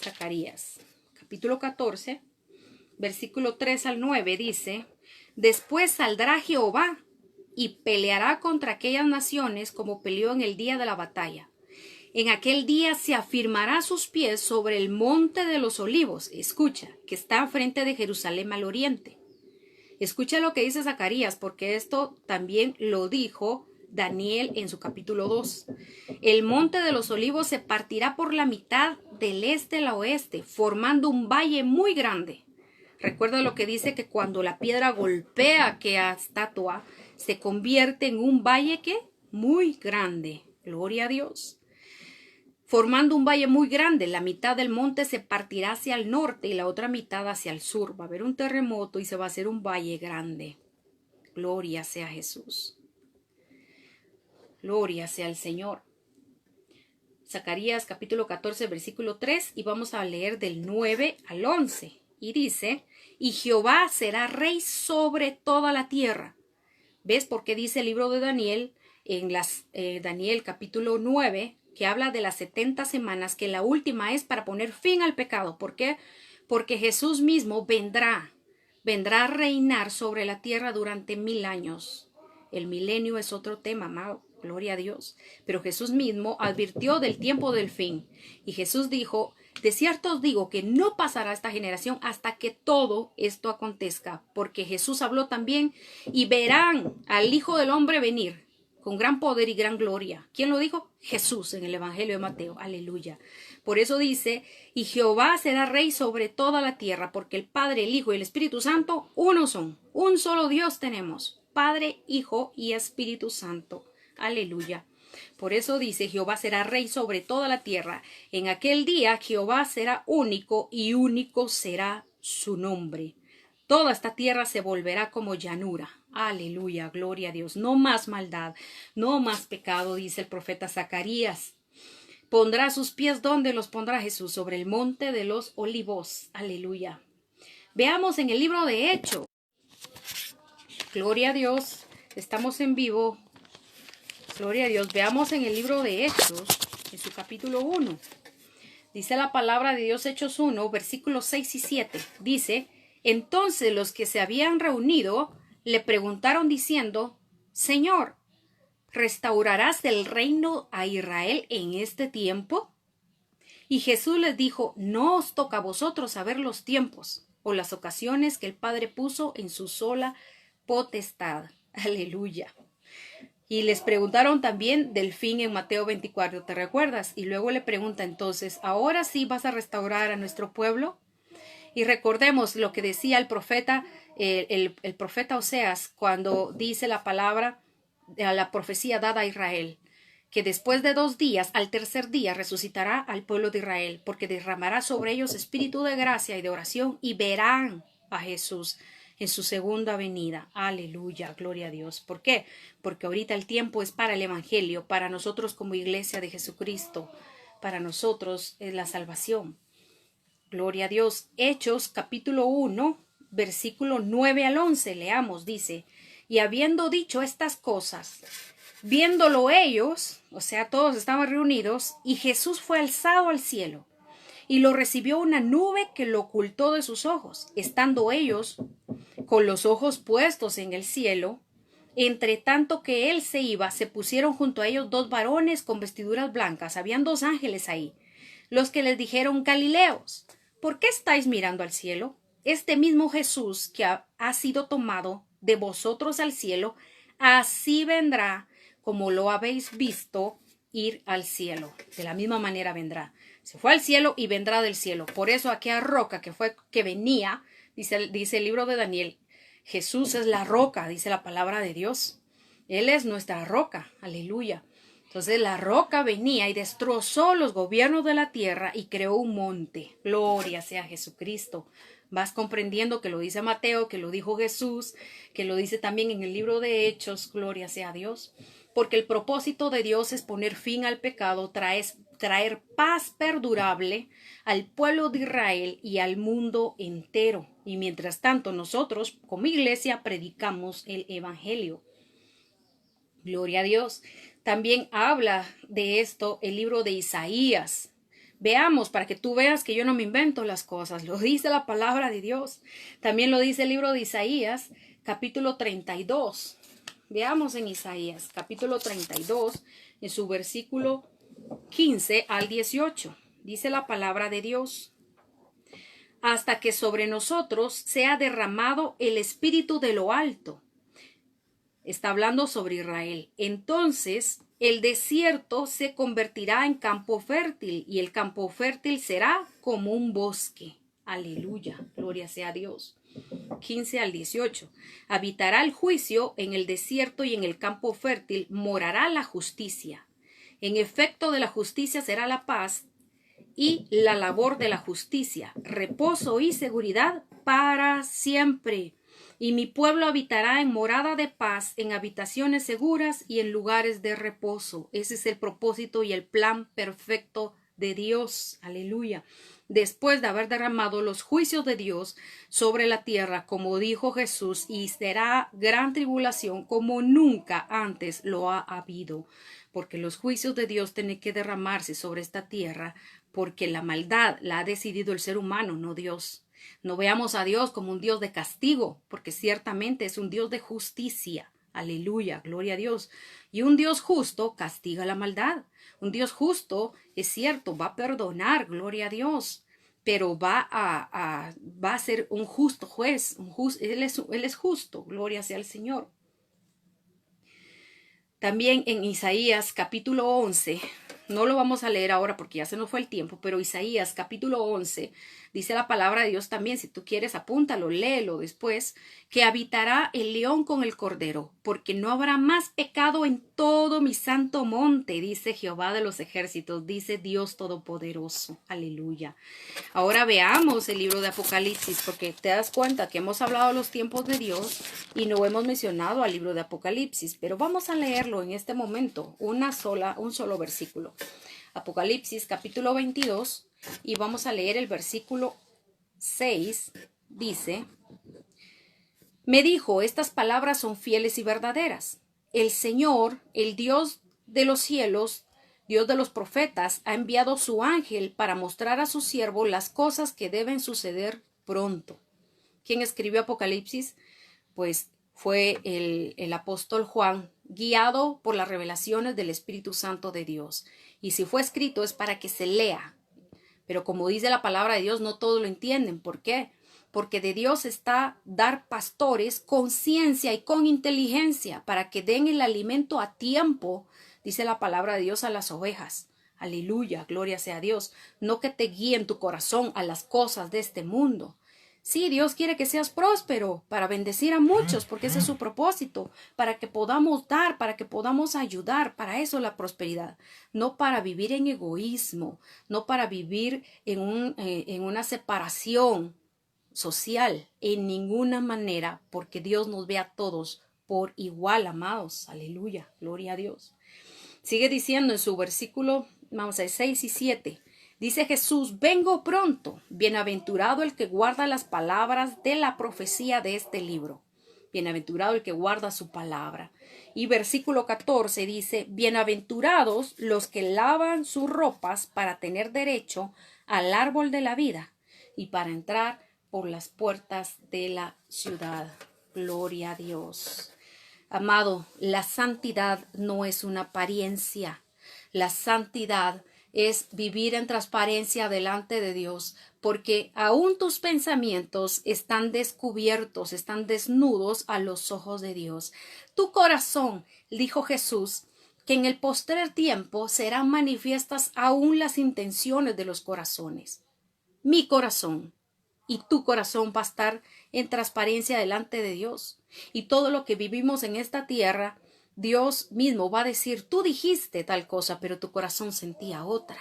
Zacarías, capítulo 14, versículo 3 al 9 dice, después saldrá Jehová y peleará contra aquellas naciones como peleó en el día de la batalla. En aquel día se afirmará sus pies sobre el monte de los olivos, escucha, que está frente de Jerusalén al oriente. Escucha lo que dice Zacarías, porque esto también lo dijo Daniel en su capítulo 2. El monte de los olivos se partirá por la mitad del este al oeste, formando un valle muy grande. Recuerda lo que dice, que cuando la piedra golpea aquella estatua, se convierte en un valle que muy grande. Gloria a Dios. Formando un valle muy grande, la mitad del monte se partirá hacia el norte y la otra mitad hacia el sur. Va a haber un terremoto y se va a hacer un valle grande. Gloria sea Jesús. Gloria sea el Señor. Zacarías capítulo 14, versículo 3, y vamos a leer del 9 al 11. Y dice, y Jehová será rey sobre toda la tierra. ¿Ves por qué dice el libro de Daniel, Daniel capítulo 9, que habla de las 70 semanas, que la última es para poner fin al pecado? ¿Por qué? Porque Jesús mismo vendrá a reinar sobre la tierra durante 1000 años. El milenio es otro tema, amado. Gloria a Dios. Pero Jesús mismo advirtió del tiempo del fin. Y Jesús dijo, de cierto os digo que no pasará esta generación hasta que todo esto acontezca. Porque Jesús habló también, y verán al Hijo del Hombre venir con gran poder y gran gloria. ¿Quién lo dijo? Jesús, en el Evangelio de Mateo. Aleluya. Por eso dice, y Jehová será rey sobre toda la tierra, porque el Padre, el Hijo y el Espíritu Santo uno son. Un solo Dios tenemos. Padre, Hijo y Espíritu Santo. Aleluya. Por eso dice, Jehová será rey sobre toda la tierra. En aquel día Jehová será único y único será su nombre. Toda esta tierra se volverá como llanura. Aleluya, gloria a Dios. No más maldad, no más pecado, dice el profeta Zacarías. Pondrá sus pies donde los pondrá Jesús, sobre el monte de los olivos. Aleluya. Veamos en el libro de Hechos. Gloria a Dios. Estamos en vivo. Gloria a Dios. Veamos en el libro de Hechos, en su capítulo 1. Dice la palabra de Dios, Hechos 1, versículos 6 y 7. Dice, entonces los que se habían reunido le preguntaron diciendo, Señor, ¿restaurarás el reino a Israel en este tiempo? Y Jesús les dijo, no os toca a vosotros saber los tiempos o las ocasiones que el Padre puso en su sola potestad. Aleluya. Y les preguntaron también del fin en Mateo 24, ¿te recuerdas? Y luego le pregunta entonces, ¿ahora sí vas a restaurar a nuestro pueblo? Y recordemos lo que decía el profeta, el profeta Oseas, cuando dice la palabra, la profecía dada a Israel, que después de 2 días, al tercer día, resucitará al pueblo de Israel, porque derramará sobre ellos espíritu de gracia y de oración, y verán a Jesús en su segunda venida. Aleluya, gloria a Dios. ¿Por qué? Porque ahorita el tiempo es para el Evangelio, para nosotros como iglesia de Jesucristo, para nosotros es la salvación. Gloria a Dios. Hechos capítulo 1, versículo 9 al 11, leamos, dice, y habiendo dicho estas cosas, viéndolo ellos, o sea, todos estaban reunidos, y Jesús fue alzado al cielo, y lo recibió una nube que lo ocultó de sus ojos, estando ellos con los ojos puestos en el cielo. Entre tanto que él se iba, se pusieron junto a ellos 2 varones con vestiduras blancas. Habían 2 ángeles ahí, los que les dijeron, Galileos, ¿por qué estáis mirando al cielo? Este mismo Jesús que ha sido tomado de vosotros al cielo, así vendrá como lo habéis visto ir al cielo. De la misma manera vendrá. Se fue al cielo y vendrá del cielo. Por eso aquella roca que venía, dice el libro de Daniel, Jesús es la roca, dice la palabra de Dios. Él es nuestra roca. Aleluya. Entonces la roca venía y destrozó los gobiernos de la tierra y creó un monte. Gloria sea a Jesucristo. Vas comprendiendo que lo dice Mateo, que lo dijo Jesús, que lo dice también en el libro de Hechos. Gloria sea a Dios. Porque el propósito de Dios es poner fin al pecado, traer paz perdurable al pueblo de Israel y al mundo entero. Y mientras tanto nosotros como iglesia predicamos el Evangelio. Gloria a Dios. También habla de esto el libro de Isaías. Veamos, para que tú veas que yo no me invento las cosas. Lo dice la palabra de Dios. También lo dice el libro de Isaías, capítulo 32. Veamos en Isaías, capítulo 32, en su versículo 15 al 18. Dice la palabra de Dios. hasta que sobre nosotros sea derramado el Espíritu de lo alto. Está hablando sobre Israel. Entonces el desierto se convertirá en campo fértil y el campo fértil será como un bosque. Aleluya, gloria sea a Dios. 15 al 18. Habitará el juicio en el desierto y en el campo fértil morará la justicia. En efecto de la justicia será la paz y la labor de la justicia, reposo y seguridad para siempre. Y mi pueblo habitará en morada de paz, en habitaciones seguras y en lugares de reposo. Ese es el propósito y el plan perfecto de Dios. Aleluya. Después de haber derramado los juicios de Dios sobre la tierra, como dijo Jesús, y será gran tribulación como nunca antes lo ha habido. Porque los juicios de Dios tienen que derramarse sobre esta tierra, porque la maldad la ha decidido el ser humano, no Dios. No veamos a Dios como un Dios de castigo, porque ciertamente es un Dios de justicia. Aleluya, gloria a Dios. Y un Dios justo castiga la maldad. Un Dios justo, es cierto, va a perdonar, gloria a Dios, pero va a ser un justo juez. Él es justo, gloria sea al Señor. También en Isaías capítulo 11, no lo vamos a leer ahora porque ya se nos fue el tiempo, pero Isaías capítulo 11 dice la palabra de Dios también, si tú quieres apúntalo, léelo después, que habitará el león con el cordero, porque no habrá más pecado en todo mi santo monte, dice Jehová de los ejércitos, dice Dios Todopoderoso. Aleluya. Ahora veamos el libro de Apocalipsis, porque te das cuenta que hemos hablado de los tiempos de Dios y no hemos mencionado al libro de Apocalipsis, pero vamos a leerlo en este momento, un solo versículo. Apocalipsis capítulo 22 y vamos a leer el versículo 6, dice: me dijo, estas palabras son fieles y verdaderas. El Señor, el Dios de los cielos, Dios de los profetas, ha enviado su ángel para mostrar a su siervo las cosas que deben suceder pronto. ¿Quién escribió Apocalipsis? Pues fue el apóstol Juan, guiado por las revelaciones del Espíritu Santo de Dios. Y si fue escrito es para que se lea. Pero como dice la palabra de Dios, no todos lo entienden. ¿Por qué? Porque de Dios está dar pastores con ciencia y con inteligencia para que den el alimento a tiempo, dice la palabra de Dios, a las ovejas. Aleluya, gloria sea a Dios. No que te guíen tu corazón a las cosas de este mundo. Sí, Dios quiere que seas próspero para bendecir a muchos, porque ese es su propósito, para que podamos dar, para que podamos ayudar, para eso la prosperidad, no para vivir en egoísmo, no para vivir en una separación social, en ninguna manera, porque Dios nos ve a todos por igual, amados. Aleluya, gloria a Dios. Sigue diciendo en su versículo, vamos a ver, 6 y 7. Dice Jesús, vengo pronto, bienaventurado el que guarda las palabras de la profecía de este libro. Bienaventurado el que guarda su palabra. Y versículo 14 dice, bienaventurados los que lavan sus ropas para tener derecho al árbol de la vida y para entrar por las puertas de la ciudad. Gloria a Dios. Amado, la santidad no es una apariencia. La santidad es vivir en transparencia delante de Dios, porque aún tus pensamientos están descubiertos, están desnudos a los ojos de Dios. Tu corazón, dijo Jesús, que en el postrer tiempo serán manifiestas aún las intenciones de los corazones. Mi corazón y tu corazón va a estar en transparencia delante de Dios. Y todo lo que vivimos en esta tierra, Dios mismo va a decir, tú dijiste tal cosa, pero tu corazón sentía otra.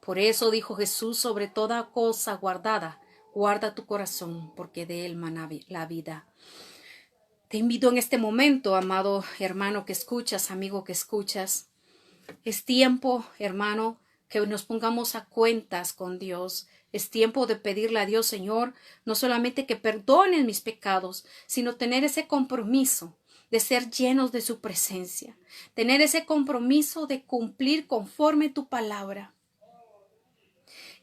Por eso dijo Jesús, sobre toda cosa guardada, guarda tu corazón, porque de él mana la vida. Te invito en este momento, amado hermano que escuchas, amigo que escuchas. Es tiempo, hermano, que nos pongamos a cuentas con Dios. Es tiempo de pedirle a Dios, Señor, no solamente que perdonen mis pecados, sino tener ese compromiso de ser llenos de su presencia, tener ese compromiso de cumplir conforme tu palabra.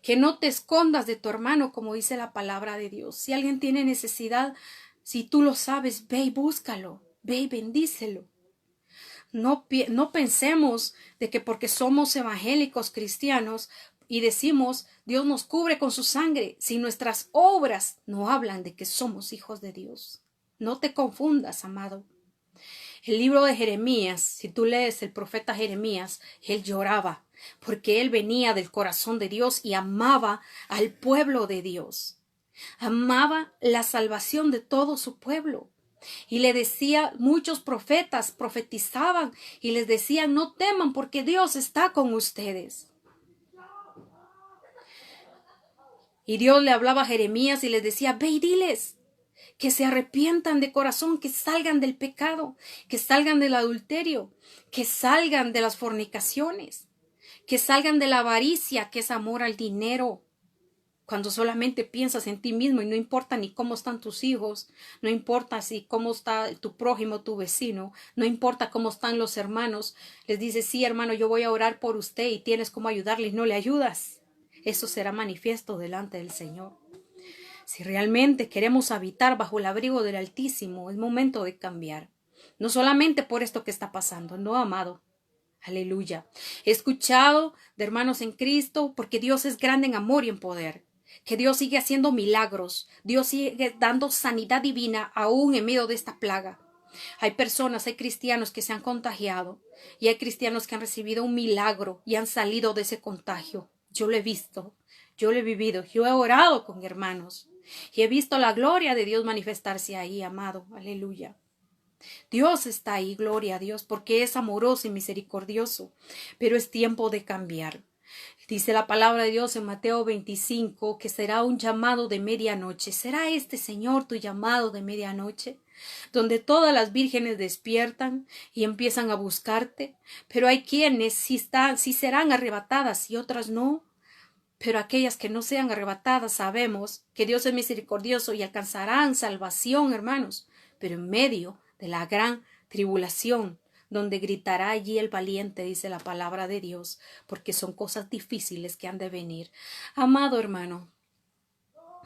Que no te escondas de tu hermano, como dice la palabra de Dios. Si alguien tiene necesidad, si tú lo sabes, ve y búscalo, ve y bendícelo. No pensemos de que porque somos evangélicos cristianos y decimos, Dios nos cubre con su sangre, si nuestras obras no hablan de que somos hijos de Dios. No te confundas, amado. El libro de Jeremías, si tú lees el profeta Jeremías, él lloraba porque él venía del corazón de Dios y amaba al pueblo de Dios. Amaba la salvación de todo su pueblo. Y le decía, muchos profetas profetizaban y les decían, no teman porque Dios está con ustedes. Y Dios le hablaba a Jeremías y les decía, ve y diles que se arrepientan de corazón, que salgan del pecado, que salgan del adulterio, que salgan de las fornicaciones, que salgan de la avaricia, que es amor al dinero. Cuando solamente piensas en ti mismo y no importa ni cómo están tus hijos, no importa si cómo está tu prójimo, tu vecino, no importa cómo están los hermanos, les dices, sí, hermano, yo voy a orar por usted y tienes cómo ayudarle y no le ayudas. Eso será manifiesto delante del Señor. Si realmente queremos habitar bajo el abrigo del Altísimo, es momento de cambiar. No solamente por esto que está pasando, no, amado. Aleluya. He escuchado de hermanos en Cristo porque Dios es grande en amor y en poder. Que Dios sigue haciendo milagros. Dios sigue dando sanidad divina aún en medio de esta plaga. Hay personas, hay cristianos que se han contagiado y hay cristianos que han recibido un milagro y han salido de ese contagio. Yo lo he visto, yo lo he vivido, yo he orado con hermanos y he visto la gloria de Dios manifestarse ahí, amado. Aleluya. Dios está ahí, gloria a Dios, porque es amoroso y misericordioso, pero es tiempo de cambiar. Dice la palabra de Dios en Mateo 25 que será un llamado de medianoche. ¿Será este, Señor, tu llamado de medianoche? Donde todas las vírgenes despiertan y empiezan a buscarte, pero hay quienes sí serán arrebatadas y otras no. Pero aquellas que no sean arrebatadas sabemos que Dios es misericordioso y alcanzarán salvación, hermanos, pero en medio de la gran tribulación, donde gritará allí el valiente, dice la palabra de Dios, porque son cosas difíciles que han de venir. Amado hermano,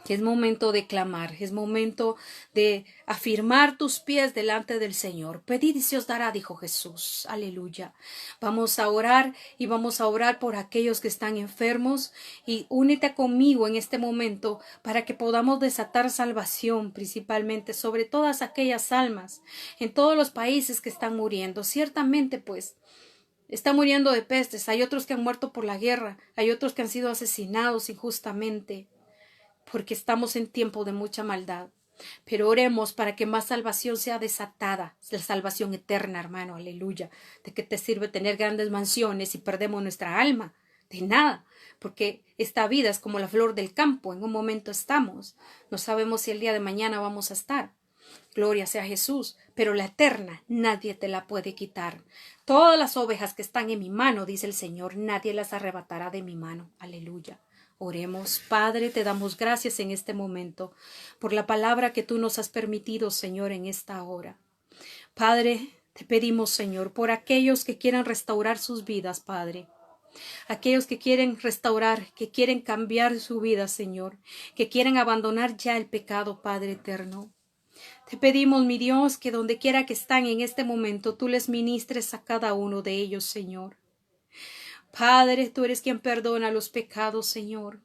es momento de clamar, es momento de afirmar tus pies delante del Señor. Pedid y se os dará, dijo Jesús. Aleluya. Vamos a orar y vamos a orar por aquellos que están enfermos y únete conmigo en este momento para que podamos desatar salvación principalmente sobre todas aquellas almas en todos los países que están muriendo. Ciertamente, pues, están muriendo de pestes. Hay otros que han muerto por la guerra. Hay otros que han sido asesinados injustamente, porque estamos en tiempo de mucha maldad. Pero oremos para que más salvación sea desatada, la salvación eterna, hermano, aleluya. ¿De qué te sirve tener grandes mansiones si perdemos nuestra alma? De nada, porque esta vida es como la flor del campo, en un momento estamos, no sabemos si el día de mañana vamos a estar. Gloria sea a Jesús, pero la eterna nadie te la puede quitar. Todas las ovejas que están en mi mano, dice el Señor, nadie las arrebatará de mi mano, aleluya. Oremos, Padre, te damos gracias en este momento por la palabra que tú nos has permitido, Señor, en esta hora. Padre, te pedimos, Señor, por aquellos que quieran restaurar sus vidas, Padre. Aquellos que quieren restaurar, que quieren cambiar su vida, Señor, que quieren abandonar ya el pecado, Padre eterno. Te pedimos, mi Dios, que donde quiera que están en este momento, tú les ministres a cada uno de ellos, Señor. Padre, tú eres quien perdona los pecados, Señor.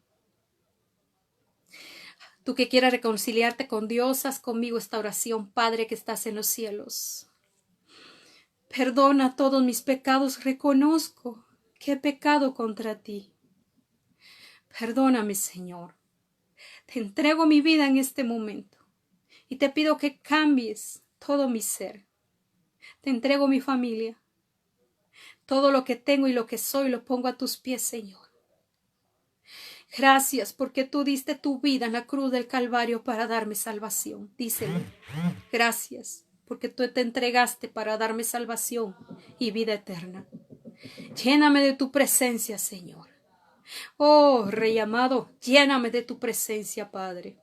Tú que quieras reconciliarte con Dios, haz conmigo esta oración, Padre que estás en los cielos. Perdona todos mis pecados, reconozco que he pecado contra ti. Perdóname, Señor. Te entrego mi vida en este momento y te pido que cambies todo mi ser. Te entrego mi familia. Todo lo que tengo y lo que soy lo pongo a tus pies, Señor. Gracias porque tú diste tu vida en la cruz del Calvario para darme salvación. Díselo. Gracias porque tú te entregaste para darme salvación y vida eterna. Lléname de tu presencia, Señor. Oh, Rey amado, lléname de tu presencia, Padre.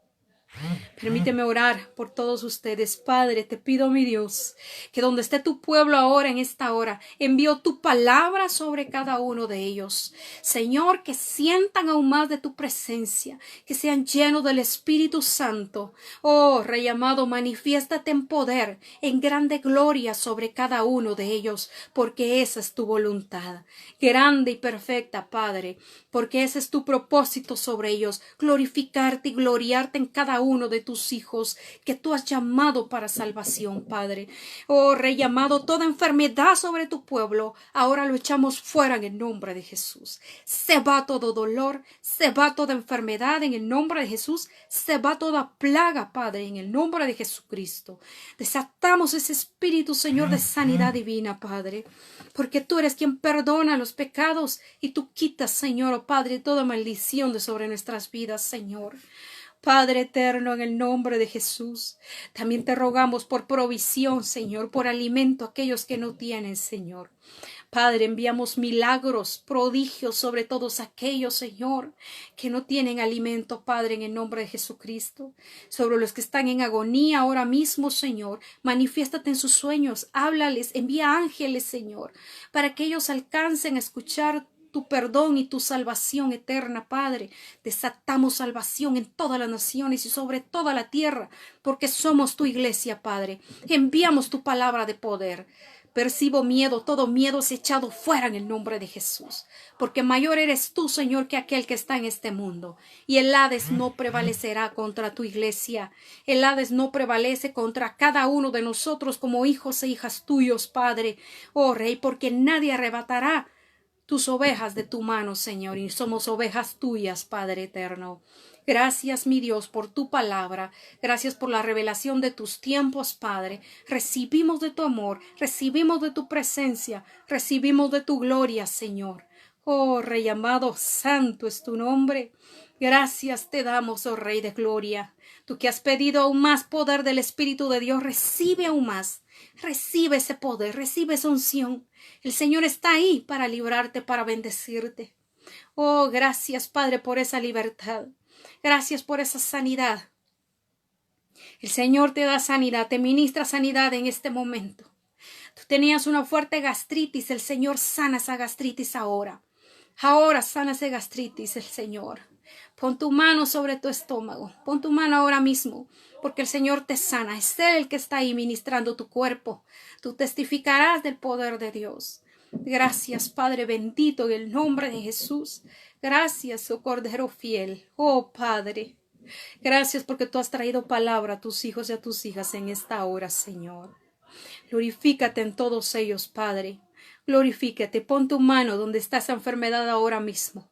Permíteme orar por todos ustedes. Padre, te pido, mi Dios, que donde esté tu pueblo ahora, en esta hora, envío tu palabra sobre cada uno de ellos. Señor, que sientan aún más de tu presencia, que sean llenos del Espíritu Santo. Oh, Rey amado, manifiéstate en poder, en grande gloria sobre cada uno de ellos, porque esa es tu voluntad. Grande y perfecta, Padre, porque ese es tu propósito sobre ellos, glorificarte y gloriarte en cada uno de tus hijos que tú has llamado para salvación, Padre. Oh, Rey amado, toda enfermedad sobre tu pueblo, ahora lo echamos fuera en el nombre de Jesús. Se va todo dolor, se va toda enfermedad en el nombre de Jesús, se va toda plaga, Padre, en el nombre de Jesucristo. Desatamos ese espíritu, Señor, de sanidad divina, Padre, porque tú eres quien perdona los pecados y tú quitas, Señor, oh Padre, toda maldición de sobre nuestras vidas, Señor. Padre eterno, en el nombre de Jesús, también te rogamos por provisión, Señor, por alimento a aquellos que no tienen, Señor. Padre, enviamos milagros, prodigios sobre todos aquellos, Señor, que no tienen alimento, Padre, en el nombre de Jesucristo. Sobre los que están en agonía ahora mismo, Señor, manifiéstate en sus sueños, háblales, envía ángeles, Señor, para que ellos alcancen a escuchar tu perdón y tu salvación eterna, Padre. Desatamos salvación en todas las naciones y sobre toda la tierra, porque somos tu iglesia, Padre. Enviamos tu palabra de poder. Percibo miedo, todo miedo es echado fuera en el nombre de Jesús, porque mayor eres tú, Señor, que aquel que está en este mundo. Y el Hades no prevalecerá contra tu iglesia. El Hades no prevalece contra cada uno de nosotros como hijos e hijas tuyos, Padre. Oh Rey, porque nadie arrebatará tus ovejas de tu mano, Señor, y somos ovejas tuyas, Padre eterno. Gracias, mi Dios, por tu palabra. Gracias por la revelación de tus tiempos, Padre. Recibimos de tu amor, recibimos de tu presencia, recibimos de tu gloria, Señor. Oh, Rey amado, santo es tu nombre. Gracias te damos, oh Rey de gloria. Tú que has pedido aún más poder del Espíritu de Dios, recibe aún más. Recibe ese poder, recibe esa unción. El Señor está ahí para librarte, para bendecirte. Oh, gracias, Padre, por esa libertad. Gracias por esa sanidad. El Señor te da sanidad, te ministra sanidad en este momento. Tú tenías una fuerte gastritis, el Señor sana esa gastritis ahora. Ahora sana esa gastritis, el Señor. Pon tu mano sobre tu estómago, pon tu mano ahora mismo, porque el Señor te sana. Es Él el que está ahí ministrando tu cuerpo. Tú testificarás del poder de Dios. Gracias, Padre bendito, en el nombre de Jesús. Gracias, oh Cordero fiel. Oh Padre, gracias porque tú has traído palabra a tus hijos y a tus hijas en esta hora, Señor. Glorifícate en todos ellos, Padre. Glorifícate, pon tu mano donde está esa enfermedad ahora mismo.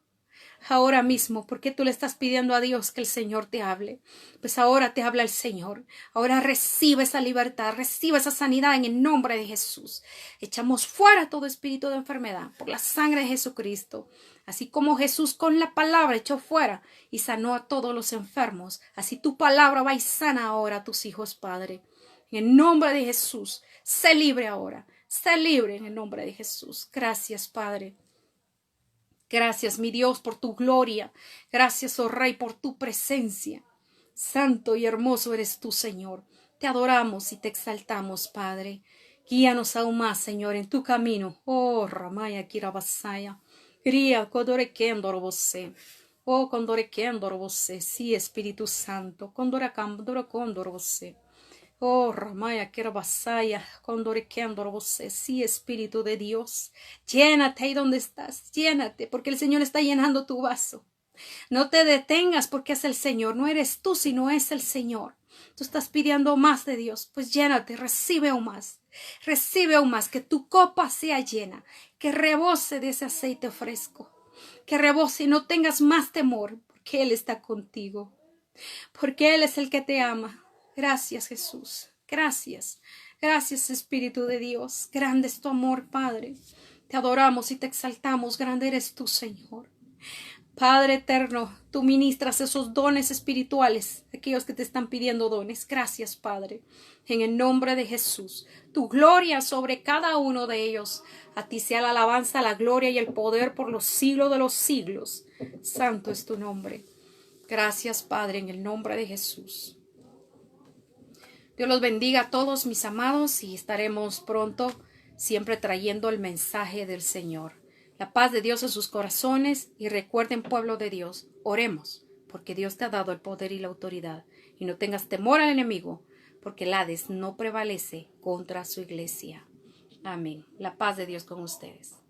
Ahora mismo, porque tú le estás pidiendo a Dios que el Señor te hable. Pues ahora te habla el Señor. Ahora recibe esa libertad, recibe esa sanidad en el nombre de Jesús. Echamos fuera todo espíritu de enfermedad por la sangre de Jesucristo. Así como Jesús con la palabra echó fuera y sanó a todos los enfermos, así tu palabra va y sana ahora a tus hijos, Padre. En el nombre de Jesús, sé libre ahora. Sé libre en el nombre de Jesús. Gracias, Padre. Gracias, mi Dios, por tu gloria. Gracias, oh Rey, por tu presencia. Santo y hermoso eres tú, Señor. Te adoramos y te exaltamos, Padre. Guíanos aún más, Señor, en tu camino. Oh, Ramaya Kirabasaya. Gría, Condore Kendor você. Oh, Condore Kendor você. Sí, Espíritu Santo. Condora Candor Condor você. Oh, Ramaya Kirabasaya, Condore Kendor você. Sí, Espíritu de Dios. Llénate ahí donde estás. Llénate, porque el Señor está llenando tu vaso. No te detengas porque es el Señor. No eres tú, sino es el Señor. Tú estás pidiendo más de Dios. Pues llénate, recibe aún más. Recibe aún más. Que tu copa sea llena. Que rebose de ese aceite fresco. Que rebose y no tengas más temor. Porque Él está contigo. Porque Él es el que te ama. Gracias, Jesús. Gracias. Gracias, Espíritu de Dios. Grande es tu amor, Padre. Te adoramos y te exaltamos. Grande eres tú, Señor. Padre eterno, tú ministras esos dones espirituales, aquellos que te están pidiendo dones. Gracias, Padre. En el nombre de Jesús, tu gloria sobre cada uno de ellos. A ti sea la alabanza, la gloria y el poder por los siglos de los siglos. Santo es tu nombre. Gracias, Padre, en el nombre de Jesús. Dios los bendiga a todos, mis amados, y estaremos pronto siempre trayendo el mensaje del Señor. La paz de Dios en sus corazones, y recuerden, pueblo de Dios, oremos, porque Dios te ha dado el poder y la autoridad. Y no tengas temor al enemigo, porque el Hades no prevalece contra su iglesia. Amén. La paz de Dios con ustedes.